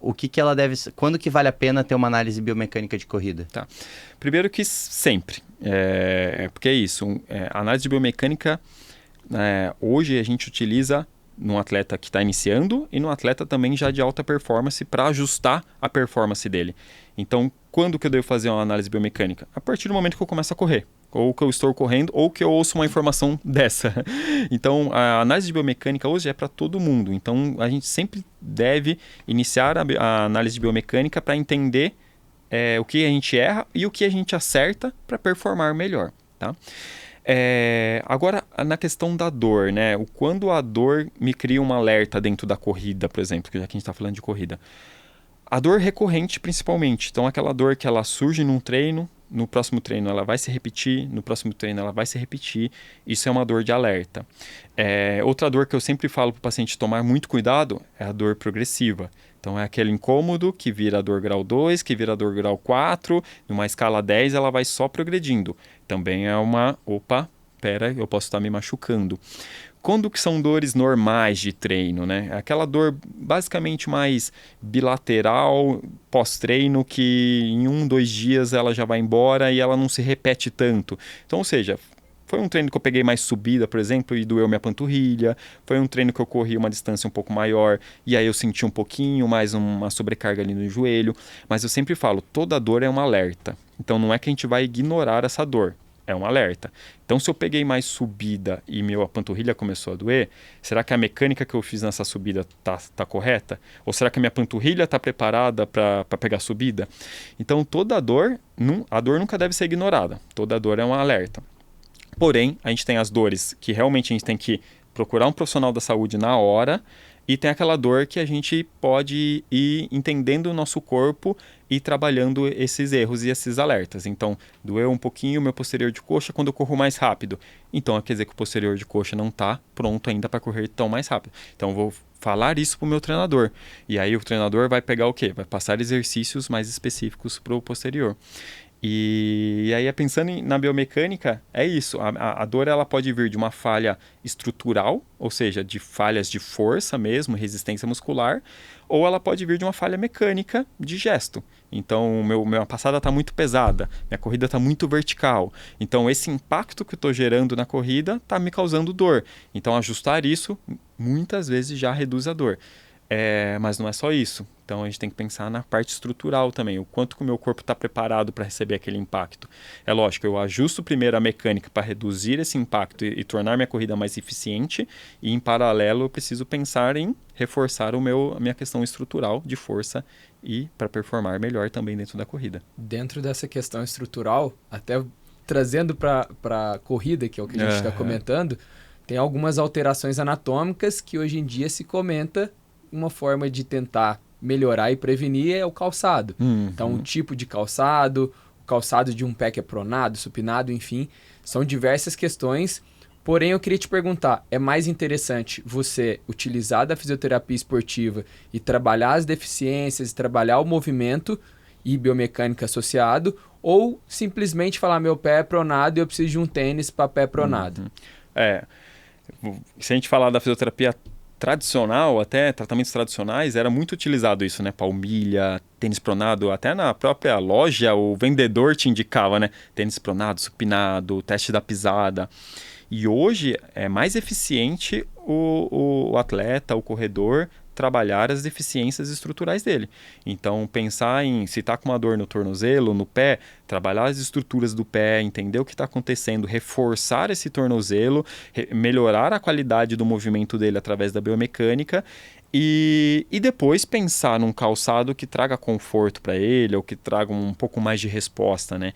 o que ela deve... Quando que vale a pena ter uma análise biomecânica de corrida? Tá. Primeiro que sempre. Porque é isso. A análise de biomecânica, hoje a gente utiliza num atleta que está iniciando e num atleta também já de alta performance para ajustar a performance dele. Então, quando que eu devo fazer uma análise biomecânica? A partir do momento que eu começo a correr. Ou que eu estou correndo, ou que eu ouço uma informação dessa. Então, a análise de biomecânica hoje é para todo mundo. Então, a gente sempre deve iniciar a análise de biomecânica para entender o que a gente erra e o que a gente acerta para performar melhor, tá? Agora, na questão da dor, né? Quando a dor me cria um alerta dentro da corrida, por exemplo, já que a gente está falando de corrida. A dor recorrente, principalmente. Então, aquela dor que ela surge num treino, no próximo treino ela vai se repetir, no próximo treino ela vai se repetir. Isso é uma dor de alerta. Outra dor que eu sempre falo para o paciente tomar muito cuidado é a dor progressiva. Então, é aquele incômodo que vira dor grau 2, que vira dor grau 4, numa escala 10 ela vai só progredindo. Também é eu posso estar me machucando. Quando que são dores normais de treino, né? Aquela dor basicamente mais bilateral, pós-treino, que em 1-2 dias ela já vai embora e ela não se repete tanto. Então, ou seja, foi um treino que eu peguei mais subida, por exemplo, e doeu minha panturrilha. Foi um treino que eu corri uma distância um pouco maior e aí eu senti um pouquinho mais uma sobrecarga ali no joelho. Mas eu sempre falo, toda dor é um alerta. Então não é que a gente vai ignorar essa dor. É um alerta. Então, se eu peguei mais subida e minha panturrilha começou a doer, será que a mecânica que eu fiz nessa subida tá correta? Ou será que a minha panturrilha está preparada para pegar subida? Então, toda dor, a dor nunca deve ser ignorada. Toda dor é um alerta. Porém, a gente tem as dores que realmente a gente tem que procurar um profissional da saúde na hora, e tem aquela dor que a gente pode ir entendendo o nosso corpo e trabalhando esses erros e esses alertas. Então, doeu um pouquinho o meu posterior de coxa quando eu corro mais rápido. Então, quer dizer que o posterior de coxa não está pronto ainda para correr tão mais rápido. Então, eu vou falar isso para o meu treinador. E aí o treinador vai pegar o quê? Vai passar exercícios mais específicos para o posterior. E aí, pensando na biomecânica, é isso. A dor ela pode vir de uma falha estrutural, ou seja, de falhas de força mesmo, resistência muscular, ou ela pode vir de uma falha mecânica de gesto. Então, minha passada está muito pesada, minha corrida está muito vertical. Então, esse impacto que eu estou gerando na corrida está me causando dor. Então, ajustar isso, muitas vezes já reduz a dor. Mas não é só isso. Então, a gente tem que pensar na parte estrutural também. O quanto que o meu corpo está preparado para receber aquele impacto. É lógico, eu ajusto primeiro a mecânica para reduzir esse impacto e tornar minha corrida mais eficiente. E, em paralelo, eu preciso pensar em reforçar a minha questão estrutural de força e para performar melhor também dentro da corrida. Dentro dessa questão estrutural, até trazendo para a corrida, que é o que a gente está comentando, tem algumas alterações anatômicas que hoje em dia se comenta. Uma forma de tentar melhorar e prevenir é o calçado. Então, o tipo de calçado, o calçado de um pé que é pronado, supinado, enfim, são diversas questões. Porém, eu queria te perguntar, é mais interessante você utilizar da fisioterapia esportiva e trabalhar as deficiências, trabalhar o movimento e biomecânica associado, ou simplesmente falar, meu pé é pronado e eu preciso de um tênis para pé pronado? Se a gente falar da fisioterapia tradicional, até tratamentos tradicionais, era muito utilizado isso, né? Palmilha, tênis pronado, até na própria loja o vendedor te indicava, né? Tênis pronado, supinado, teste da pisada. E hoje é mais eficiente o atleta, o corredor, trabalhar as deficiências estruturais dele. Então, pensar em se está com uma dor no tornozelo, no pé, trabalhar as estruturas do pé, entender o que está acontecendo, reforçar esse tornozelo, melhorar a qualidade do movimento dele através da biomecânica e depois pensar num calçado que traga conforto para ele ou que traga um pouco mais de resposta, né?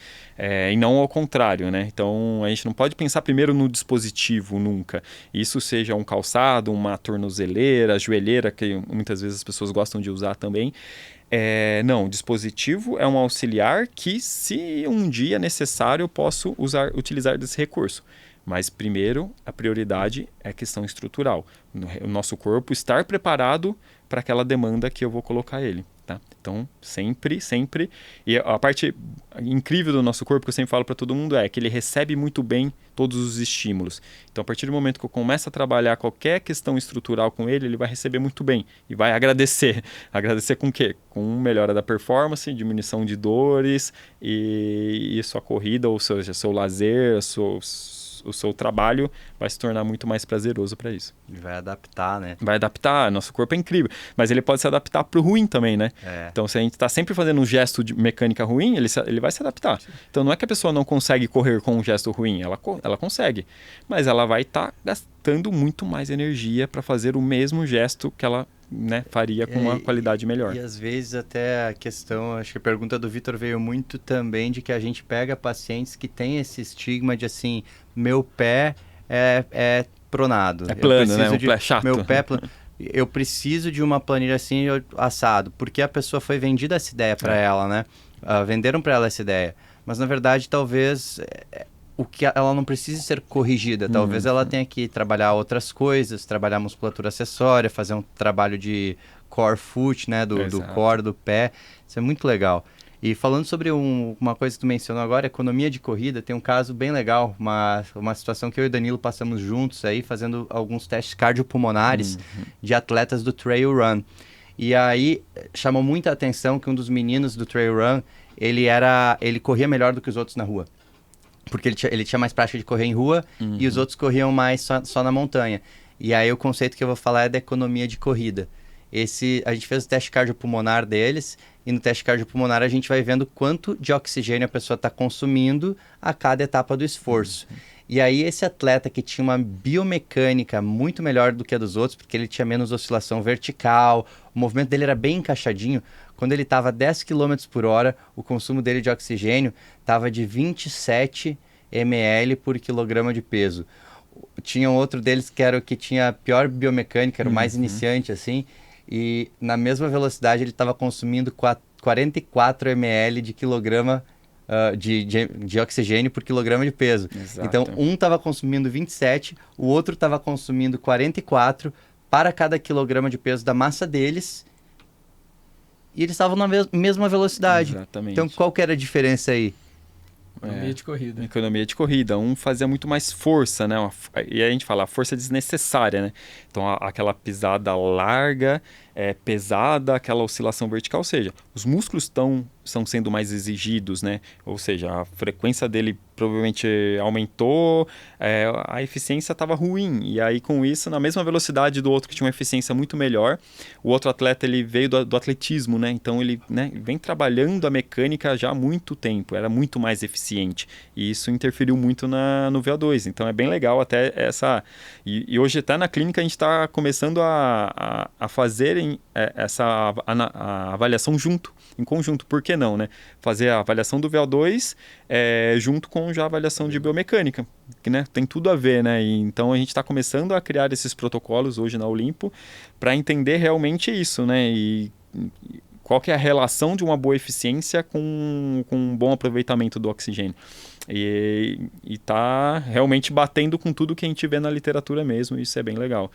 E não ao contrário, né? Então, a gente não pode pensar primeiro no dispositivo nunca. Isso seja um calçado, uma tornozeleira, joelheira, que muitas vezes as pessoas gostam de usar também. Não, o dispositivo é um auxiliar que, se um dia necessário, eu posso utilizar desse recurso. Mas primeiro, a prioridade é a questão estrutural. O nosso corpo estar preparado para aquela demanda que eu vou colocar ele. tá? Então, sempre. E a parte incrível do nosso corpo, que eu sempre falo para todo mundo, é que ele recebe muito bem todos os estímulos. Então, a partir do momento que eu começo a trabalhar qualquer questão estrutural com ele, ele vai receber muito bem e vai agradecer. Agradecer com o quê? Com melhora da performance, diminuição de dores e sua corrida, ou seja, seu lazer, o seu trabalho vai se tornar muito mais prazeroso para isso. Vai adaptar, né? Vai adaptar, nosso corpo é incrível, mas ele pode se adaptar para o ruim também, né? Então, se a gente está sempre fazendo um gesto de mecânica ruim, ele vai se adaptar. Então, não é que a pessoa não consegue correr com um gesto ruim, ela consegue, mas ela vai estar gastando muito mais energia para fazer o mesmo gesto que ela, né, faria com uma qualidade melhor. E às vezes até a questão, acho que a pergunta do Vitor veio muito também de que a gente pega pacientes que têm esse estigma de assim, meu pé é pronado. É plano, né? Um pé chato. Meu pé é plano. Eu preciso de uma planilha assim, assado, porque a pessoa foi vendida essa ideia para ela, né? Venderam para ela essa ideia. Mas na verdade, talvez o que ela não precise ser corrigida. Talvez ela tenha que trabalhar outras coisas, trabalhar musculatura acessória, fazer um trabalho de core foot, né? Do core do pé. Isso é muito legal. E falando sobre uma coisa que tu mencionou agora, economia de corrida, tem um caso bem legal, uma situação que eu e o Danilo passamos juntos aí, fazendo alguns testes cardiopulmonares de atletas do trail run. E aí chamou muita atenção que um dos meninos do trail run, ele corria melhor do que os outros na rua. Porque ele tinha mais prática de correr em rua e os outros corriam mais só na montanha. E aí o conceito que eu vou falar é da economia de corrida. A gente fez o teste cardiopulmonar deles e no teste cardiopulmonar a gente vai vendo quanto de oxigênio a pessoa está consumindo a cada etapa do esforço. E aí esse atleta que tinha uma biomecânica muito melhor do que a dos outros, porque ele tinha menos oscilação vertical, o movimento dele era bem encaixadinho, quando ele estava a 10 km por hora, o consumo dele de oxigênio estava de 27 ml por quilograma de peso. Tinha um outro deles que era o que tinha a pior biomecânica, era o mais iniciante, assim, e na mesma velocidade ele estava consumindo 44 ml de quilograma de oxigênio por quilograma de peso. Exato. Então, um estava consumindo 27, o outro estava consumindo 44 para cada quilograma de peso da massa deles, e eles estavam na mesma velocidade. Exatamente. Então, qual que era a diferença aí? Economia de corrida. Economia de corrida. Um fazia muito mais força, né? E a gente fala, a força desnecessária, né? Então, aquela pisada larga, pesada, aquela oscilação vertical, ou seja, os músculos estão sendo mais exigidos, né? Ou seja, a frequência dele provavelmente aumentou, a eficiência estava ruim. E aí, com isso, na mesma velocidade do outro que tinha uma eficiência muito melhor, o outro atleta ele veio do atletismo, né? Então, ele vem trabalhando a mecânica já há muito tempo, era muito mais eficiente. E isso interferiu muito no VO2. Então, é bem legal até essa... E hoje, até na clínica, a gente está começando a fazer a avaliação em conjunto. Por que não, né? Fazer a avaliação do VO2 junto com já a avaliação de biomecânica, que, né, tem tudo a ver, né? E, então a gente está começando a criar esses protocolos hoje na Olimpo para entender realmente isso, né? E qual que é a relação de uma boa eficiência com um bom aproveitamento do oxigênio. E tá realmente batendo com tudo que a gente vê na literatura mesmo, e isso é bem legal.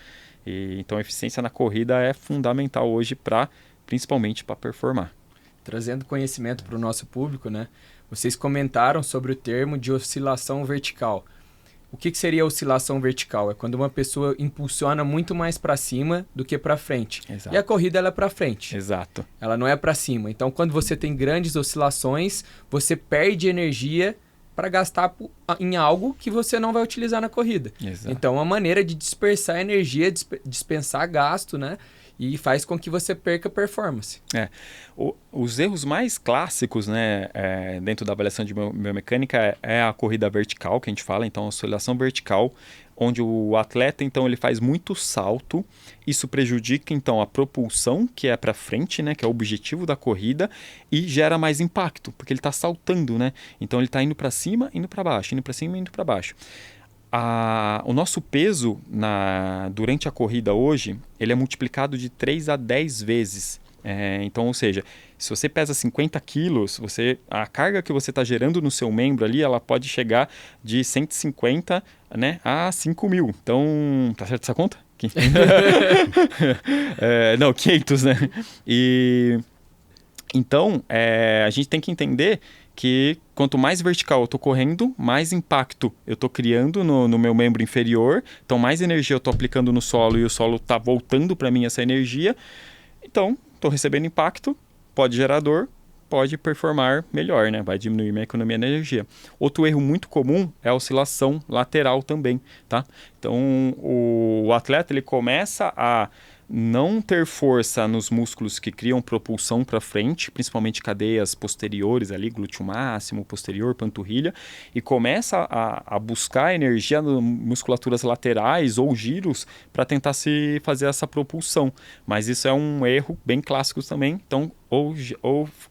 Então a eficiência na corrida é fundamental hoje principalmente para performar. Trazendo conhecimento para o nosso público, né? Vocês comentaram sobre o termo de oscilação vertical. O que seria oscilação vertical? É quando uma pessoa impulsiona muito mais para cima do que para frente. Exato. E a corrida ela é para frente. Exato. Ela não é para cima. Então, quando você tem grandes oscilações, você perde energia para gastar em algo que você não vai utilizar na corrida. Exato. Então, uma maneira de dispersar energia, dispensar gasto, né? E faz com que você perca performance. Os erros mais clássicos, né, dentro da avaliação de biomecânica é a corrida vertical, que a gente fala, então a oscilação vertical, onde o atleta então ele faz muito salto, isso prejudica então a propulsão, que é para frente, né, que é o objetivo da corrida, e gera mais impacto, porque ele está saltando, né? Então ele está indo para cima, indo para baixo, indo para cima, indo para baixo. O nosso peso durante a corrida hoje, ele é multiplicado de 3 a 10 vezes. Então, ou seja, se você pesa 50 quilos, a carga que você está gerando no seu membro ali, ela pode chegar de 150, né, a 5.000. Então, tá certo essa conta? Não, 500, né? Então, a gente tem que entender que quanto mais vertical eu estou correndo, mais impacto eu estou criando no meu membro inferior. Então, mais energia eu estou aplicando no solo e o solo está voltando para mim essa energia. Então, estou recebendo impacto, pode gerar dor, pode performar melhor, né? Vai diminuir minha economia de energia. Outro erro muito comum é a oscilação lateral também, tá? Então, o atleta ele começa a não ter força nos músculos que criam propulsão para frente, principalmente cadeias posteriores ali, glúteo máximo, posterior, panturrilha, e começa a buscar energia nas musculaturas laterais ou giros para tentar se fazer essa propulsão. Mas isso é um erro bem clássico também. Então, ou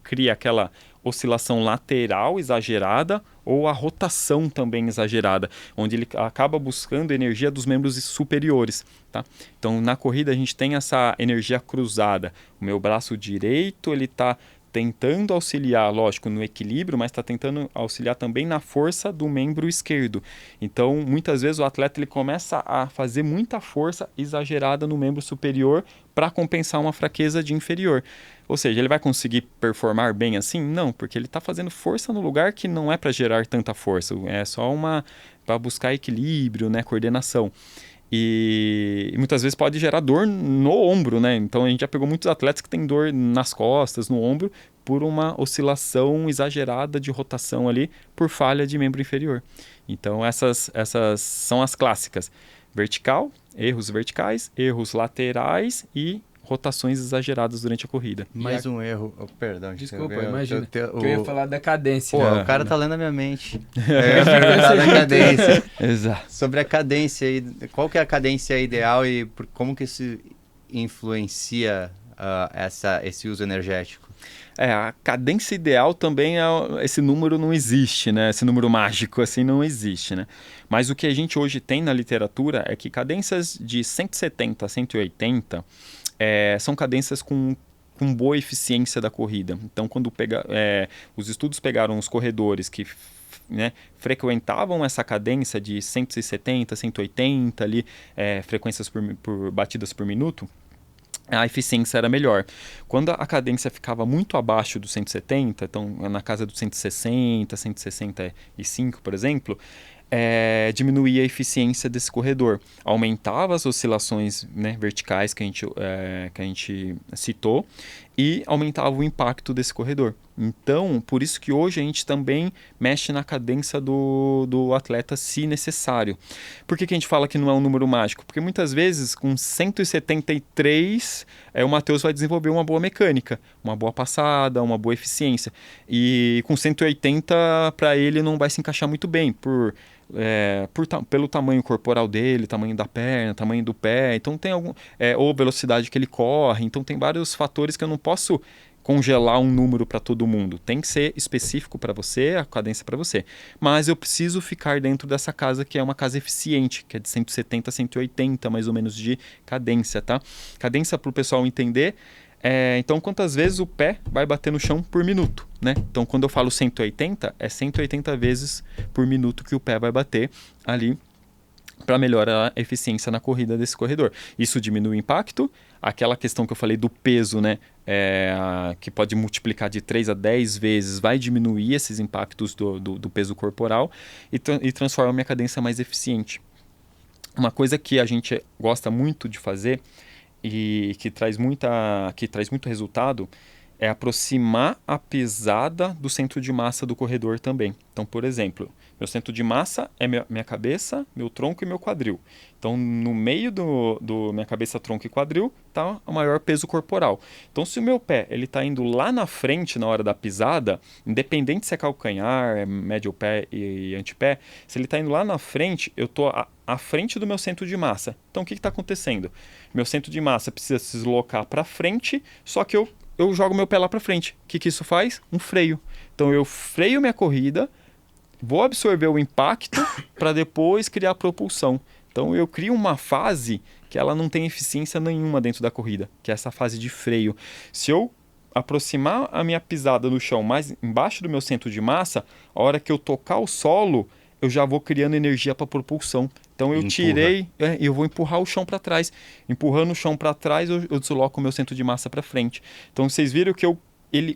cria aquela oscilação lateral exagerada ou a rotação também exagerada, onde ele acaba buscando energia dos membros superiores, tá? Então, na corrida a gente tem essa energia cruzada. O meu braço direito, ele está tentando auxiliar, lógico, no equilíbrio, mas está tentando auxiliar também na força do membro esquerdo. Então, muitas vezes o atleta ele começa a fazer muita força exagerada no membro superior para compensar uma fraqueza de inferior. Ou seja, ele vai conseguir performar bem assim? Não, porque ele está fazendo força no lugar que não é para gerar tanta força, é só para buscar equilíbrio, né, coordenação. E muitas vezes pode gerar dor no ombro, né? Então a gente já pegou muitos atletas que têm dor nas costas, no ombro, por uma oscilação exagerada de rotação ali, por falha de membro inferior. Então essas são as clássicas: vertical, erros verticais, erros laterais e rotações exageradas durante a corrida. Mais um erro. Perdão, desculpa, imagina. Eu ia falar da cadência. Pô, o cara tá lendo a minha mente. Eu ia perguntar da cadência. Exato. Sobre a cadência, qual que é a cadência ideal e como que isso influencia esse uso energético? A cadência ideal também esse número não existe, né? Esse número mágico assim não existe, né? Mas o que a gente hoje tem na literatura é que cadências de 170 a 180 são cadências com boa eficiência da corrida. Então, quando os estudos pegaram os corredores que frequentavam essa cadência de 170, 180 ali, frequências por batidas por minuto, a eficiência era melhor. Quando a cadência ficava muito abaixo do 170, então na casa do 160, 165, por exemplo, diminuía a eficiência desse corredor, aumentava as oscilações, né, verticais que a gente citou e aumentava o impacto desse corredor. Então, por isso que hoje a gente também mexe na cadência do atleta se necessário. Por que a gente fala que não é um número mágico? Porque muitas vezes com 173 o Matheus vai desenvolver uma boa mecânica, uma boa passada, uma boa eficiência. E com 180 para ele não vai se encaixar muito bem, pelo tamanho corporal dele, tamanho da perna, tamanho do pé, então tem ou velocidade que ele corre, então tem vários fatores que eu não posso congelar um número para todo mundo. Tem que ser específico para você, a cadência para você. Mas eu preciso ficar dentro dessa casa que é uma casa eficiente, que é de 170 a 180 mais ou menos de cadência, tá? Cadência para o pessoal entender. Então, quantas vezes o pé vai bater no chão por minuto, né? Então, quando eu falo 180, é 180 vezes por minuto que o pé vai bater ali para melhorar a eficiência na corrida desse corredor. Isso diminui o impacto. Aquela questão que eu falei do peso, né? Que pode multiplicar de 3 a 10 vezes, vai diminuir esses impactos do peso corporal e transforma a minha cadência mais eficiente. Uma coisa que a gente gosta muito de fazer e que traz muito resultado é aproximar a pesada do centro de massa do corredor também. Então, por exemplo, meu centro de massa é minha cabeça, meu tronco e meu quadril. Então, no meio do minha cabeça, tronco e quadril está o maior peso corporal. Então, se o meu pé está indo lá na frente na hora da pisada, independente se é calcanhar, médio pé e antepé, se ele está indo lá na frente, eu estou à frente do meu centro de massa. Então, o que está acontecendo? Meu centro de massa precisa se deslocar para frente, só que eu jogo meu pé lá para frente. O que isso faz? Um freio. Então, eu freio minha corrida, vou absorver o impacto para depois criar a propulsão. Então, eu crio uma fase que ela não tem eficiência nenhuma dentro da corrida, que é essa fase de freio. Se eu aproximar a minha pisada no chão mais embaixo do meu centro de massa, a hora que eu tocar o solo, eu já vou criando energia para propulsão. Então eu tirei e eu vou empurrar o chão para trás. Empurrando o chão para trás, eu desloco o meu centro de massa para frente. Então vocês viram que eu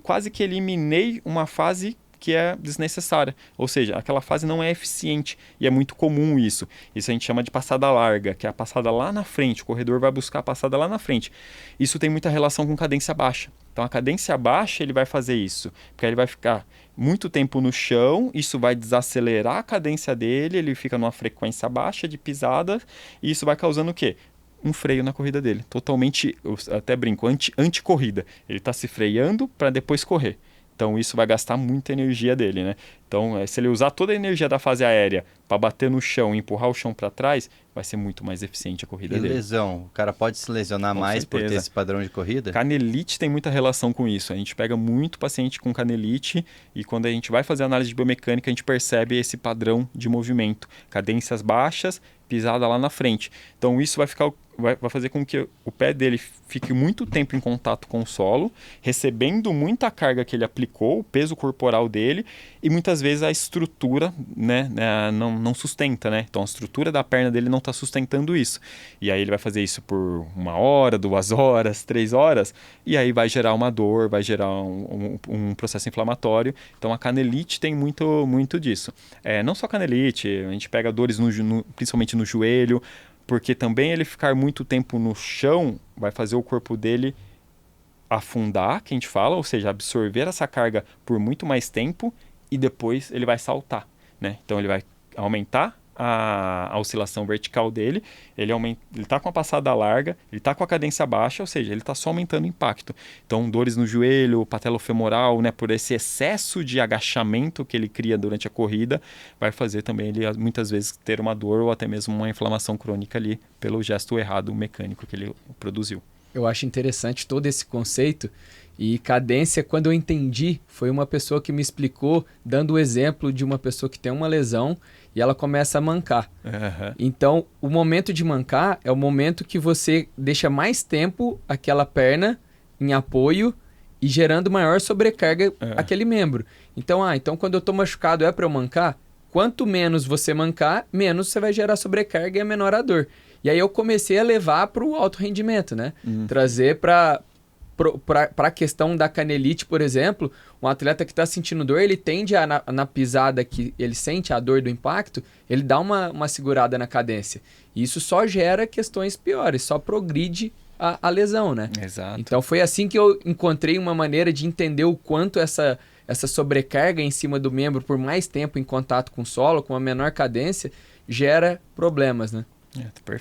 quase que eliminei uma fase que é desnecessária, ou seja, aquela fase não é eficiente e é muito comum isso. Isso a gente chama de passada larga, que é a passada lá na frente, o corredor vai buscar a passada lá na frente. Isso tem muita relação com cadência baixa. Então a cadência baixa ele vai fazer isso, porque ele vai ficar muito tempo no chão, isso vai desacelerar a cadência dele, ele fica numa frequência baixa de pisada e isso vai causando o quê? Um freio na corrida dele, totalmente, eu até brinco, anti-corrida. Ele está se freando para depois correr. Então isso vai gastar muita energia dele, né? Então, se ele usar toda a energia da fase aérea para bater no chão e empurrar o chão para trás, vai ser muito mais eficiente a corrida dele. E lesão? O cara pode se lesionar mais por ter esse padrão de corrida? Canelite tem muita relação com isso. A gente pega muito paciente com canelite e quando a gente vai fazer análise de biomecânica, a gente percebe esse padrão de movimento. Cadências baixas, pisada lá na frente. Então isso vai fazer com que o pé dele fique muito tempo em contato com o solo, recebendo muita carga que ele aplicou, o peso corporal dele, e muitas vezes a estrutura, né, não sustenta, né? Então a estrutura da perna dele não está sustentando isso. E aí ele vai fazer isso por 1 hora, 2 horas, 3 horas, e aí vai gerar uma dor, vai gerar um processo inflamatório. Então a canelite tem muito disso. Não só canelite, a gente pega dores principalmente no joelho, porque também ele ficar muito tempo no chão vai fazer o corpo dele afundar, que a gente fala, ou seja, absorver essa carga por muito mais tempo e depois ele vai saltar, né? Então ele vai aumentar a oscilação vertical dele, ele está com a passada larga, ele está com a cadência baixa, ou seja, ele está só aumentando o impacto. Então, dores no joelho, patelofemoral, né, por esse excesso de agachamento que ele cria durante a corrida, vai fazer também ele muitas vezes ter uma dor ou até mesmo uma inflamação crônica ali pelo gesto errado mecânico que ele produziu. Eu acho interessante todo esse conceito. E cadência, quando eu entendi, foi uma pessoa que me explicou, dando o exemplo de uma pessoa que tem uma lesão e ela começa a mancar. Uhum. Então, o momento de mancar é o momento que você deixa mais tempo aquela perna em apoio e gerando maior sobrecarga aquele membro. Então, quando eu estou machucado é para eu mancar? Quanto menos você mancar, menos você vai gerar sobrecarga e é menor a dor. E aí eu comecei a levar para o alto rendimento, né? Trazer para a questão da canelite, por exemplo, um atleta que está sentindo dor, ele tende na pisada que ele sente a dor do impacto, ele dá uma segurada na cadência. E isso só gera questões piores, só progride a lesão, né? Exato. Então foi assim que eu encontrei uma maneira de entender o quanto essa sobrecarga em cima do membro por mais tempo em contato com o solo, com uma menor cadência, gera problemas, né?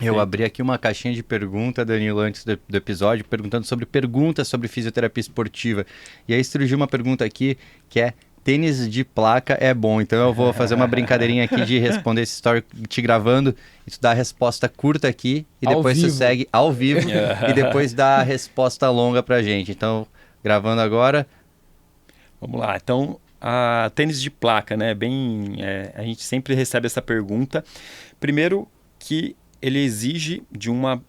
Eu abri aqui uma caixinha de pergunta, Danilo, antes do episódio, perguntando sobre perguntas sobre fisioterapia esportiva. E aí surgiu uma pergunta aqui que é: tênis de placa é bom? Então eu vou fazer uma brincadeirinha aqui de responder esse story te gravando e tu dá a resposta curta aqui e depois tu segue ao vivo e depois dá a resposta longa pra gente. Então, gravando agora. Vamos lá. Então, a tênis de placa, né? A gente sempre recebe essa pergunta. Primeiro que ele exige de uma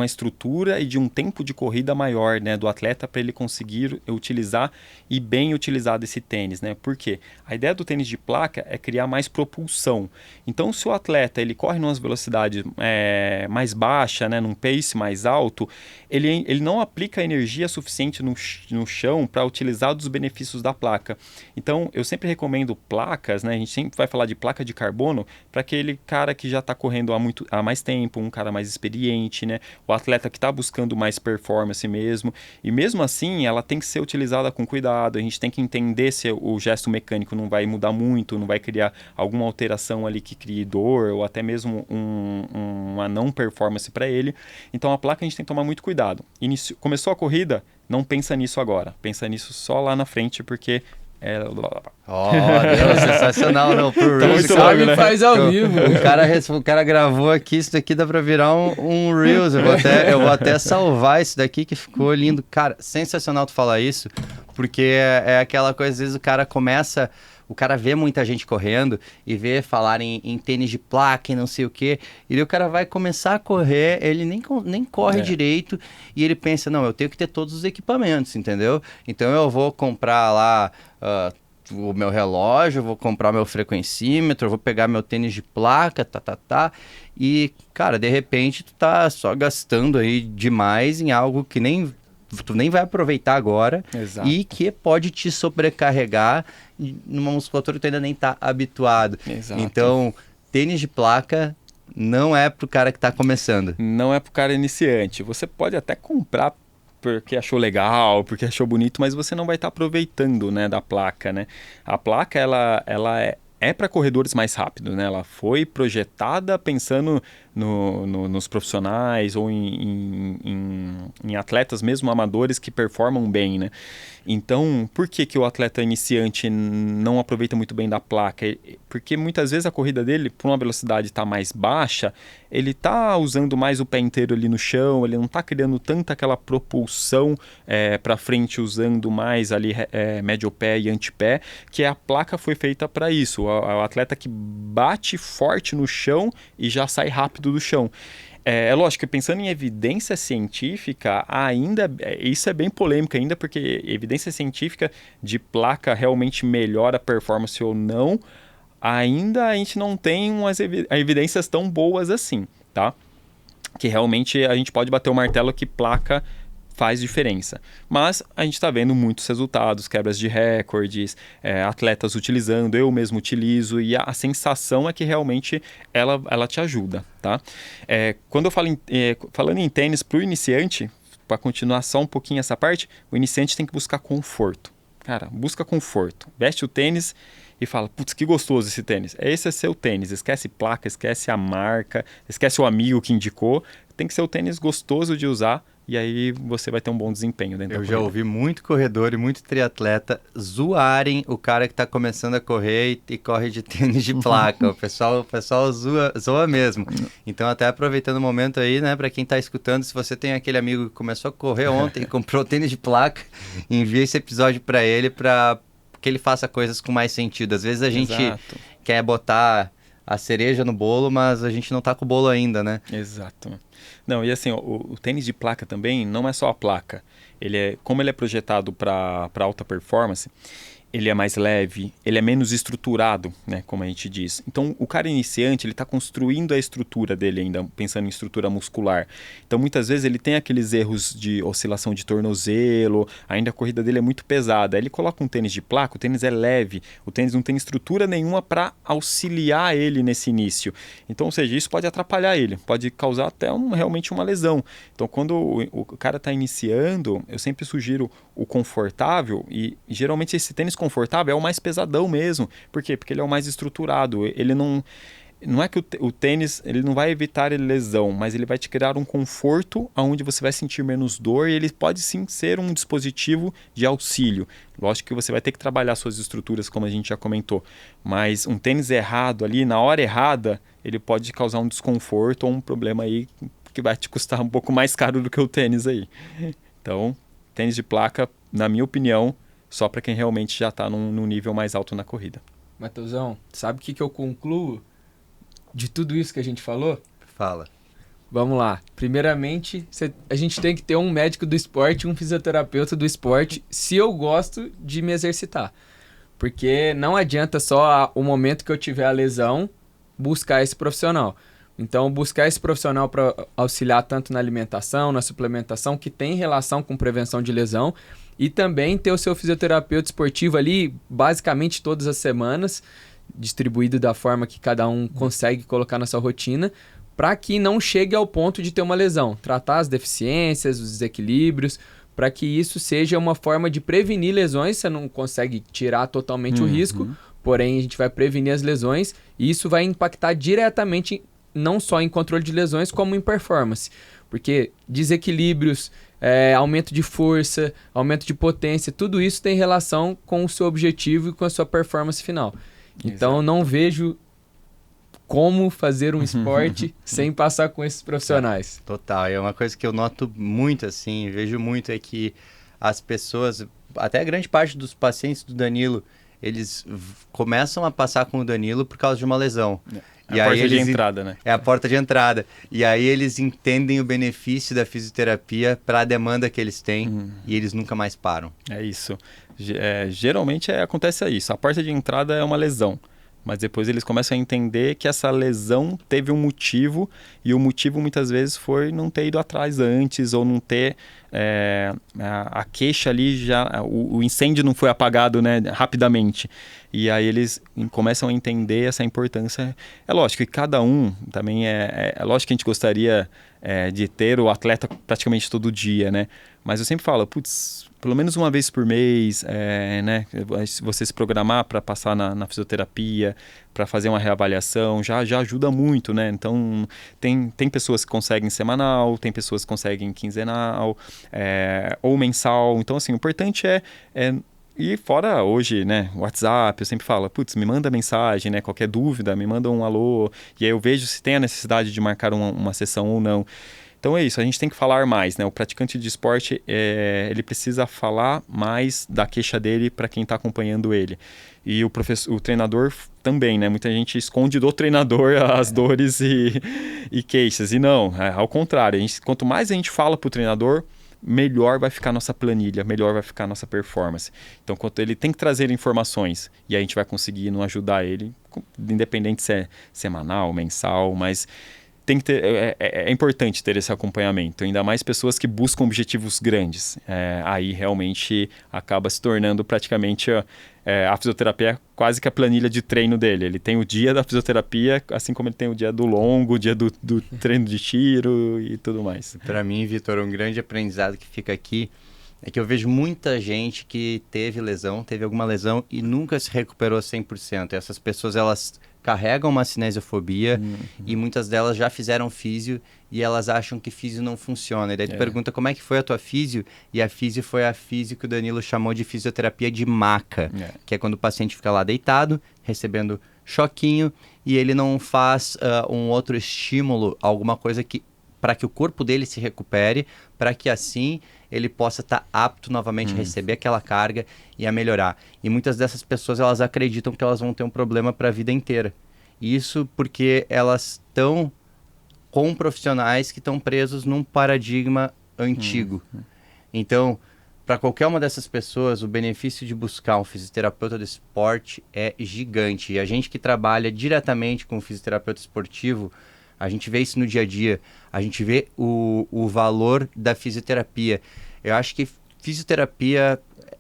estrutura e de um tempo de corrida maior, né, do atleta para ele conseguir utilizar e bem utilizar esse tênis, né? Por quê? A ideia do tênis de placa é criar mais propulsão. Então, se o atleta ele corre numa velocidade mais baixa, né, num pace mais alto, ele não aplica energia suficiente no chão para utilizar dos benefícios da placa. Então, eu sempre recomendo placas, né? A gente sempre vai falar de placa de carbono para aquele cara que já está correndo há mais tempo, um cara mais experiente, né? O atleta que está buscando mais performance mesmo. E mesmo assim, ela tem que ser utilizada com cuidado. A gente tem que entender se o gesto mecânico não vai mudar muito, não vai criar alguma alteração ali que crie dor ou até mesmo uma não performance para ele. Então, a placa a gente tem que tomar muito cuidado. Começou a corrida, não pensa nisso agora. Pensa nisso só lá na frente, porque Deus, sensacional, não, por Reels, sabe, né? Faz ao vivo. O cara gravou aqui, isso daqui dá pra virar um Reels, eu vou até salvar isso daqui que ficou lindo. Cara, sensacional tu falar isso, porque é aquela coisa, às vezes o cara vê muita gente correndo e vê falar em tênis de placa e não sei o quê, e aí o cara vai começar a correr, ele nem corre direito, e ele pensa, não, eu tenho que ter todos os equipamentos, entendeu? Então eu vou comprar lá o meu relógio, eu vou comprar meu frequencímetro, eu vou pegar meu tênis de placa, e, cara, de repente tu tá só gastando aí demais em algo que nem tu nem vai aproveitar agora. Exato. E que pode te sobrecarregar numa musculatura que tu ainda nem tá habituado. Exato. Então, tênis de placa não é pro cara que tá começando. Não é pro cara iniciante. Você pode até comprar porque achou legal, porque achou bonito, mas você não vai estar aproveitando, né, da placa, né? A placa, ela é para corredores mais rápidos, né? Ela foi projetada pensando nos profissionais ou em atletas mesmo amadores que performam bem, né? Então, por que o atleta iniciante não aproveita muito bem da placa? Porque muitas vezes a corrida dele, por uma velocidade estar mais baixa, ele está usando mais o pé inteiro ali no chão, ele não está criando tanta aquela propulsão para frente, usando mais ali médio pé e antepé, que a placa foi feita para isso. O atleta que bate forte no chão e já sai rápido do chão. É lógico que pensando em evidência científica, ainda isso é bem polêmico ainda, porque evidência científica de placa realmente melhora a performance ou não, ainda a gente não tem umas evidências tão boas assim, tá? Que realmente a gente pode bater o martelo que placa faz diferença. Mas a gente está vendo muitos resultados, quebras de recordes, atletas utilizando, eu mesmo utilizo, e a sensação é que realmente ela te ajuda, tá? Quando eu falo falando em tênis para o iniciante, para continuar só um pouquinho essa parte, o iniciante tem que buscar conforto. Cara, busca conforto. Veste o tênis e fala, putz, que gostoso esse tênis. Esse é seu tênis. Esquece placa, esquece a marca, esquece o amigo que indicou. Tem que ser o tênis gostoso de usar, e aí você vai ter um bom desempenho dentro da corrida. Eu já ouvi muito corredor e muito triatleta zoarem o cara que está começando a correr e corre de tênis de placa. O pessoal zoa mesmo. Então, até aproveitando o momento aí, né, para quem está escutando, se você tem aquele amigo que começou a correr ontem e comprou tênis de placa, envia esse episódio para ele para que ele faça coisas com mais sentido. Às vezes a gente quer botar a cereja no bolo, mas a gente não tá com o bolo ainda, né? Exato. Não, e assim, o tênis de placa também não é só a placa. Como ele é projetado para alta performance, ele é mais leve, ele é menos estruturado, né, como a gente diz. Então, o cara iniciante, ele está construindo a estrutura dele ainda, pensando em estrutura muscular. Então, muitas vezes, ele tem aqueles erros de oscilação de tornozelo, ainda a corrida dele é muito pesada. Aí ele coloca um tênis de placa, o tênis é leve, o tênis não tem estrutura nenhuma para auxiliar ele nesse início. Então, ou seja, isso pode atrapalhar ele, pode causar até realmente uma lesão. Então, quando o cara está iniciando, eu sempre sugiro o confortável, e geralmente esse tênis confortável é o mais pesadão mesmo. Por quê? Porque ele é o mais estruturado. Ele não é que o tênis ele não vai evitar lesão, mas ele vai te criar um conforto onde você vai sentir menos dor, e ele pode sim ser um dispositivo de auxílio. Lógico que você vai ter que trabalhar suas estruturas, como a gente já comentou, mas um tênis errado ali, na hora errada, ele pode causar um desconforto ou um problema aí que vai te custar um pouco mais caro do que o tênis aí. Então, tênis de placa, na minha opinião, só para quem realmente já está num nível mais alto na corrida. Matheusão, sabe o que eu concluo de tudo isso que a gente falou? Fala. Vamos lá. Primeiramente, a gente tem que ter um médico do esporte, um fisioterapeuta do esporte, se eu gosto de me exercitar. Porque não adianta só o momento que eu tiver a lesão buscar esse profissional. Então, buscar esse profissional para auxiliar tanto na alimentação, na suplementação, que tem relação com prevenção de lesão, e também ter o seu fisioterapeuta esportivo ali, basicamente todas as semanas, distribuído da forma que cada um consegue colocar na sua rotina, para que não chegue ao ponto de ter uma lesão. Tratar as deficiências, os desequilíbrios, para que isso seja uma forma de prevenir lesões. Você não consegue tirar totalmente o risco, porém a gente vai prevenir as lesões, e isso vai impactar diretamente não só em controle de lesões, como em performance. Porque desequilíbrios, aumento de força, aumento de potência, tudo isso tem relação com o seu objetivo e com a sua performance final. Então, não vejo como fazer um esporte sem passar com esses profissionais. Total, é uma coisa que eu noto muito, assim, vejo muito, é que as pessoas, até a grande parte dos pacientes do Danilo, eles começam a passar com o Danilo por causa de uma lesão. É a porta de entrada, né? É a porta de entrada. E aí eles entendem o benefício da fisioterapia para a demanda que eles têm e eles nunca mais param. É isso. Geralmente acontece isso. A porta de entrada é uma lesão. Mas depois eles começam a entender que essa lesão teve um motivo, e o motivo muitas vezes foi não ter ido atrás antes, ou não ter a queixa ali, já o incêndio não foi apagado, né, rapidamente. E aí eles começam a entender essa importância. É lógico que cada um também é lógico que a gente gostaria de ter o atleta praticamente todo dia, né? Mas eu sempre falo, putz, pelo menos uma vez por mês, né? Você se programar para passar na fisioterapia, para fazer uma reavaliação, já ajuda muito, né? Então, tem pessoas que conseguem semanal, tem pessoas que conseguem quinzenal, ou mensal. Então, assim, o importante e fora hoje, né, WhatsApp, eu sempre falo, putz, me manda mensagem, né, qualquer dúvida, me manda um alô, e aí eu vejo se tem a necessidade de marcar uma sessão ou não. Então é isso, a gente tem que falar mais, né? O praticante de esporte, ele precisa falar mais da queixa dele para quem está acompanhando ele. E o treinador também, né? Muita gente esconde do treinador as dores e queixas. E não, ao contrário, quanto mais a gente fala para o treinador, melhor vai ficar a nossa planilha, melhor vai ficar a nossa performance. Então, quanto ele tem que trazer informações, e a gente vai conseguir não ajudar ele, independente se é semanal, mensal, mas tem que ter, é importante ter esse acompanhamento, ainda mais pessoas que buscam objetivos grandes. Aí realmente acaba se tornando praticamente a fisioterapia quase que a planilha de treino dele. Ele tem o dia da fisioterapia, assim como ele tem o dia do longo, o dia do treino de tiro e tudo mais. Para mim, Vitor, um grande aprendizado que fica aqui é que eu vejo muita gente que teve alguma lesão e nunca se recuperou 100%. Essas pessoas, elas carregam uma cinesiofobia e muitas delas já fizeram físio e elas acham que físio não funciona. E daí tu pergunta como é que foi a tua físio, e a físio foi a físio que o Danilo chamou de fisioterapia de maca, que é quando o paciente fica lá deitado, recebendo choquinho, e ele não faz um outro estímulo, alguma coisa para que o corpo dele se recupere, para que assim ele possa estar apto novamente a receber aquela carga e a melhorar. E muitas dessas pessoas, elas acreditam que elas vão ter um problema para a vida inteira. Isso porque elas estão com profissionais que estão presos num paradigma antigo. Então, para qualquer uma dessas pessoas, o benefício de buscar um fisioterapeuta do esporte é gigante. E a gente que trabalha diretamente com o fisioterapeuta esportivo, a gente vê isso no dia a dia, a gente vê o valor da fisioterapia. Eu acho que fisioterapia,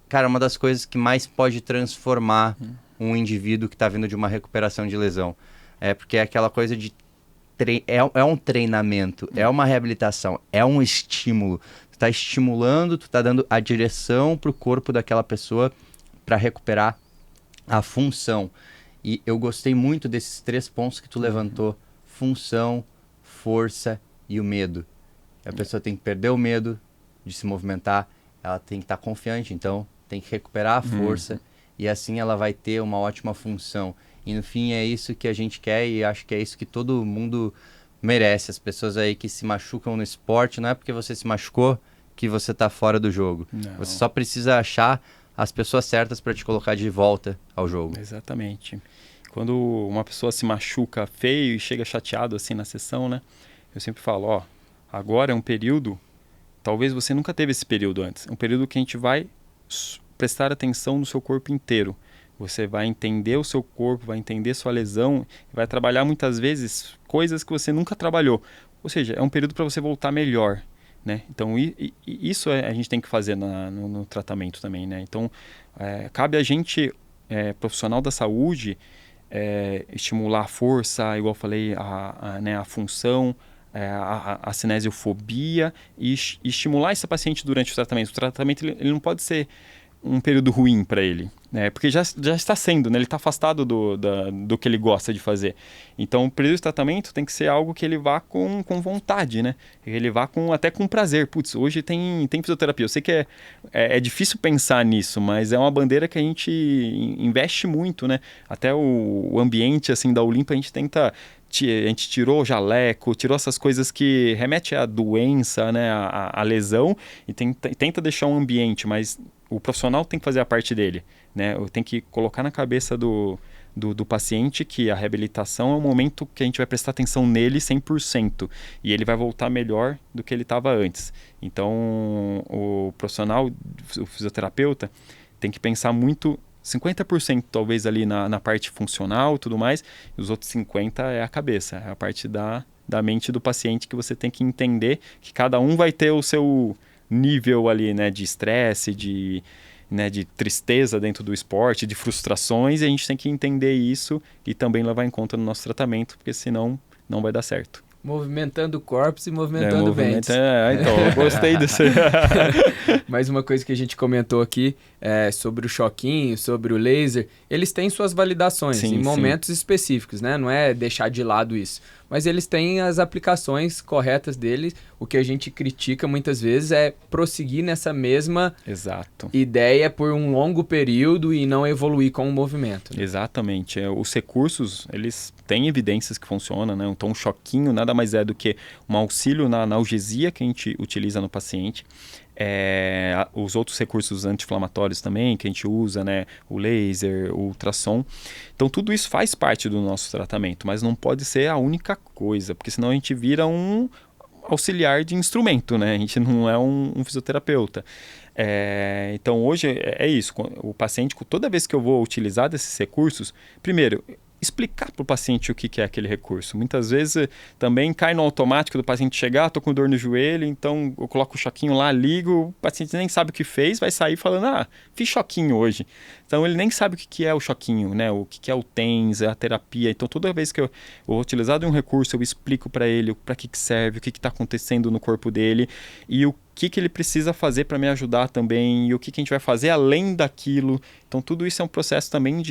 cara, é uma das coisas que mais pode transformar um indivíduo que está vindo de uma recuperação de lesão. Porque é aquela coisa de... É um treinamento, é uma reabilitação, é um estímulo. Tu está estimulando, tu está dando a direção para o corpo daquela pessoa para recuperar a função. E eu gostei muito desses 3 pontos que tu levantou. Função, força e o medo. A pessoa tem que perder o medo de se movimentar, ela tem que estar confiante, então tem que recuperar a força e assim ela vai ter uma ótima função. E no fim é isso que a gente quer e acho que é isso que todo mundo merece. As pessoas aí que se machucam no esporte, não é porque você se machucou que você está fora do jogo. Não. Você só precisa achar as pessoas certas para te colocar de volta ao jogo. Exatamente. Quando uma pessoa se machuca feio e chega chateado assim na sessão, né? Eu sempre falo, agora é um período, talvez você nunca teve esse período antes. É um período que a gente vai prestar atenção no seu corpo inteiro. Você vai entender o seu corpo, vai entender sua lesão, vai trabalhar muitas vezes coisas que você nunca trabalhou. Ou seja, é um período para você voltar melhor, né? Então, isso a gente tem que fazer no tratamento também, né? Então, cabe a gente, profissional da saúde, estimular a força, igual eu falei, a função, a cinesiofobia e estimular esse paciente durante o tratamento. O tratamento ele não pode ser um período ruim para ele, né? Porque já está sendo, né? Ele está afastado do que ele gosta de fazer. Então, o período de tratamento tem que ser algo que ele vá com vontade, né? Ele vá até com prazer. Putz, hoje tem fisioterapia. Eu sei que é difícil pensar nisso, mas é uma bandeira que a gente investe muito, né? Até o ambiente assim, da Olimpa, a gente tirou o jaleco, tirou essas coisas que remetem à doença, né, à lesão, e tenta deixar um ambiente, mas o profissional tem que fazer a parte dele, né? Tem que colocar na cabeça do paciente que a reabilitação é um momento que a gente vai prestar atenção nele 100%, e ele vai voltar melhor do que ele estava antes. Então, o profissional, o fisioterapeuta, tem que pensar muito 50% talvez ali na parte funcional e tudo mais, e os outros 50% é a cabeça, é a parte da mente do paciente que você tem que entender que cada um vai ter o seu nível ali, né, de estresse, de tristeza dentro do esporte, de frustrações, e a gente tem que entender isso e também levar em conta no nosso tratamento, porque senão não vai dar certo. Movimentando corpos e movimentando mentes. Então, eu gostei disso. Mais uma coisa que a gente comentou aqui sobre o choquinho, sobre o laser, eles têm suas validações em momentos específicos, né? Não é deixar de lado isso. Mas eles têm as aplicações corretas deles. O que a gente critica muitas vezes é prosseguir nessa mesma ideia por um longo período e não evoluir com o movimento. Né? Exatamente. Os recursos, eles têm evidências que funcionam, né? Então, um choquinho nada mais é do que um auxílio na analgesia que a gente utiliza no paciente. Os outros recursos anti-inflamatórios também que a gente usa, né? O laser, o ultrassom. Então tudo isso faz parte do nosso tratamento, mas não pode ser a única coisa, porque senão a gente vira um auxiliar de instrumento, né? A gente não é um fisioterapeuta. Então hoje é isso, o paciente, toda vez que eu vou utilizar desses recursos, primeiro, explicar para o paciente o que é aquele recurso. Muitas vezes também cai no automático do paciente chegar, estou com dor no joelho, então eu coloco o choquinho lá, ligo, o paciente nem sabe o que fez, vai sair falando, fiz choquinho hoje. Então ele nem sabe o que é o choquinho, né? O que é o TENS, a terapia. Então toda vez que eu vou utilizar de um recurso, eu explico para ele para que serve, o que está acontecendo no corpo dele e o que ele precisa fazer para me ajudar também e o que a gente vai fazer além daquilo. Então tudo isso é um processo também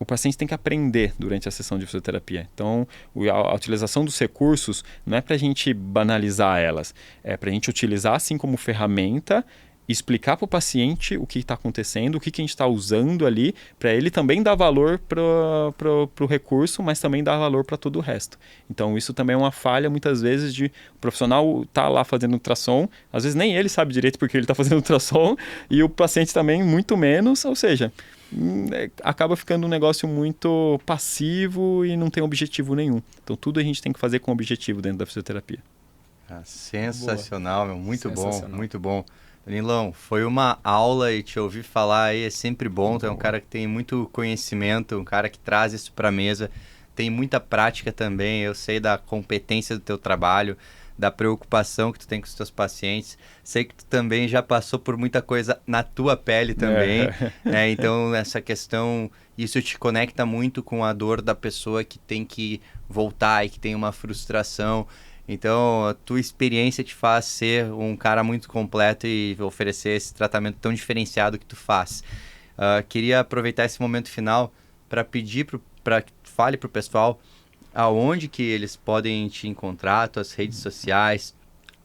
o paciente tem que aprender durante a sessão de fisioterapia. Então, a utilização dos recursos não é para a gente banalizar elas, é para a gente utilizar assim como ferramenta, explicar para o paciente o que está acontecendo, o que a gente está usando ali, para ele também dar valor para o recurso, mas também dar valor para todo o resto. Então, isso também é uma falha, muitas vezes, de o profissional tá lá fazendo ultrassom, às vezes nem ele sabe direito porque ele está fazendo ultrassom, e o paciente também muito menos, ou seja, acaba ficando um negócio muito passivo e não tem objetivo nenhum. Então tudo a gente tem que fazer com objetivo dentro da fisioterapia. Sensacional, meu, muito bom, muito bom. Danilão, foi uma aula e te ouvir falar aí é sempre bom. Tu é um cara que tem muito conhecimento, um cara que traz isso para a mesa, tem muita prática também, eu sei da competência do teu trabalho, da preocupação que tu tem com os teus pacientes. Sei que tu também já passou por muita coisa na tua pele também, né? Então, essa questão, isso te conecta muito com a dor da pessoa que tem que voltar e que tem uma frustração. Então, a tua experiência te faz ser um cara muito completo e oferecer esse tratamento tão diferenciado que tu faz. Queria aproveitar esse momento final para pedir para que tu fale para o pessoal aonde que eles podem te encontrar, tuas redes sociais,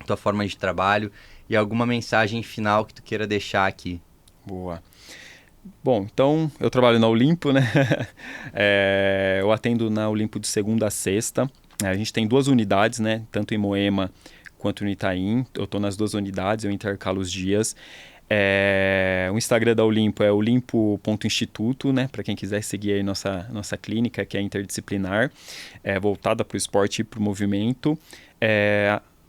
tua forma de trabalho e alguma mensagem final que tu queira deixar aqui. Boa. Bom, então eu trabalho na Olimpo, né? Eu atendo na Olimpo de segunda a sexta. A gente tem 2 unidades, né? Tanto em Moema quanto no Itaim. Eu estou nas 2 unidades, eu intercalo os dias. O Instagram da Olimpo é olimpo.instituto, né? Para quem quiser seguir aí nossa clínica, que é interdisciplinar, voltada para o esporte e para o movimento.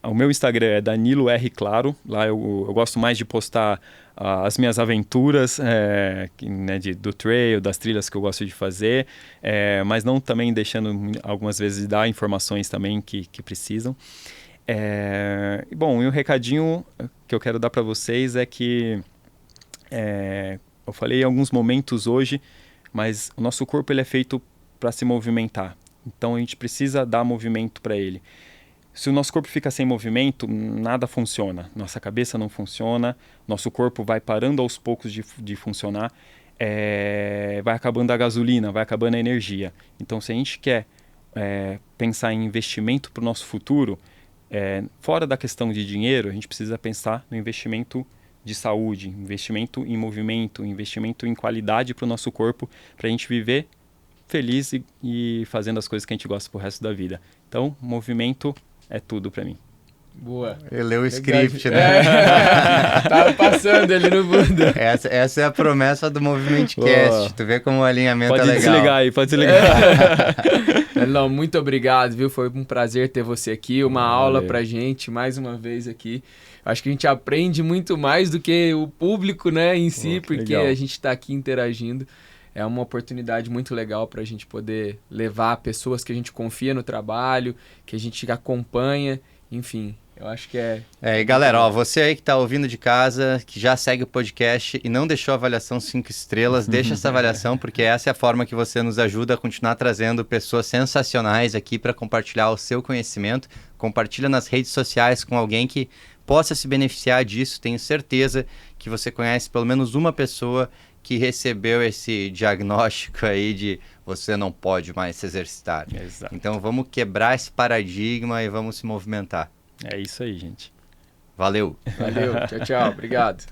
O meu Instagram é Danilo R. Claro. Lá eu gosto mais de postar as minhas aventuras do trail, das trilhas que eu gosto de fazer, mas não também deixando algumas vezes de dar informações também que precisam. Bom, e o recadinho que eu quero dar para vocês é que eu falei em alguns momentos hoje, mas o nosso corpo ele é feito para se movimentar. Então a gente precisa dar movimento para ele. Se o nosso corpo fica sem movimento, nada funciona. Nossa cabeça não funciona, nosso corpo vai parando aos poucos de funcionar, vai acabando a gasolina, vai acabando a energia. Então se a gente quer pensar em investimento para o nosso futuro, fora da questão de dinheiro, a gente precisa pensar no investimento de saúde, investimento em movimento, investimento em qualidade para o nosso corpo, para a gente viver feliz e fazendo as coisas que a gente gosta pro resto da vida. Então, movimento é tudo para mim. Boa. Ele leu o script, né? Tava passando ali no fundo. Essa é a promessa do Movimentcast. Tu vê como o alinhamento é legal. Pode desligar aí, pode desligar. Não, muito obrigado, viu? Foi um prazer ter você aqui, uma aula pra gente, mais uma vez aqui. Acho que a gente aprende muito mais do que o público, né, em si, porque legal. A gente tá aqui interagindo. É uma oportunidade muito legal para a gente poder levar pessoas que a gente confia no trabalho, que a gente acompanha, enfim, eu acho que e galera, ó, você aí que tá ouvindo de casa, que já segue o podcast e não deixou a avaliação 5 estrelas, deixa essa avaliação, porque essa é a forma que você nos ajuda a continuar trazendo pessoas sensacionais aqui para compartilhar o seu conhecimento. Compartilha nas redes sociais com alguém que possa se beneficiar disso. Tenho certeza que você conhece pelo menos uma pessoa que recebeu esse diagnóstico aí de você não pode mais se exercitar. Exato. Então vamos quebrar esse paradigma e vamos se movimentar. É isso aí, gente. Valeu. Valeu. Tchau, tchau. Obrigado.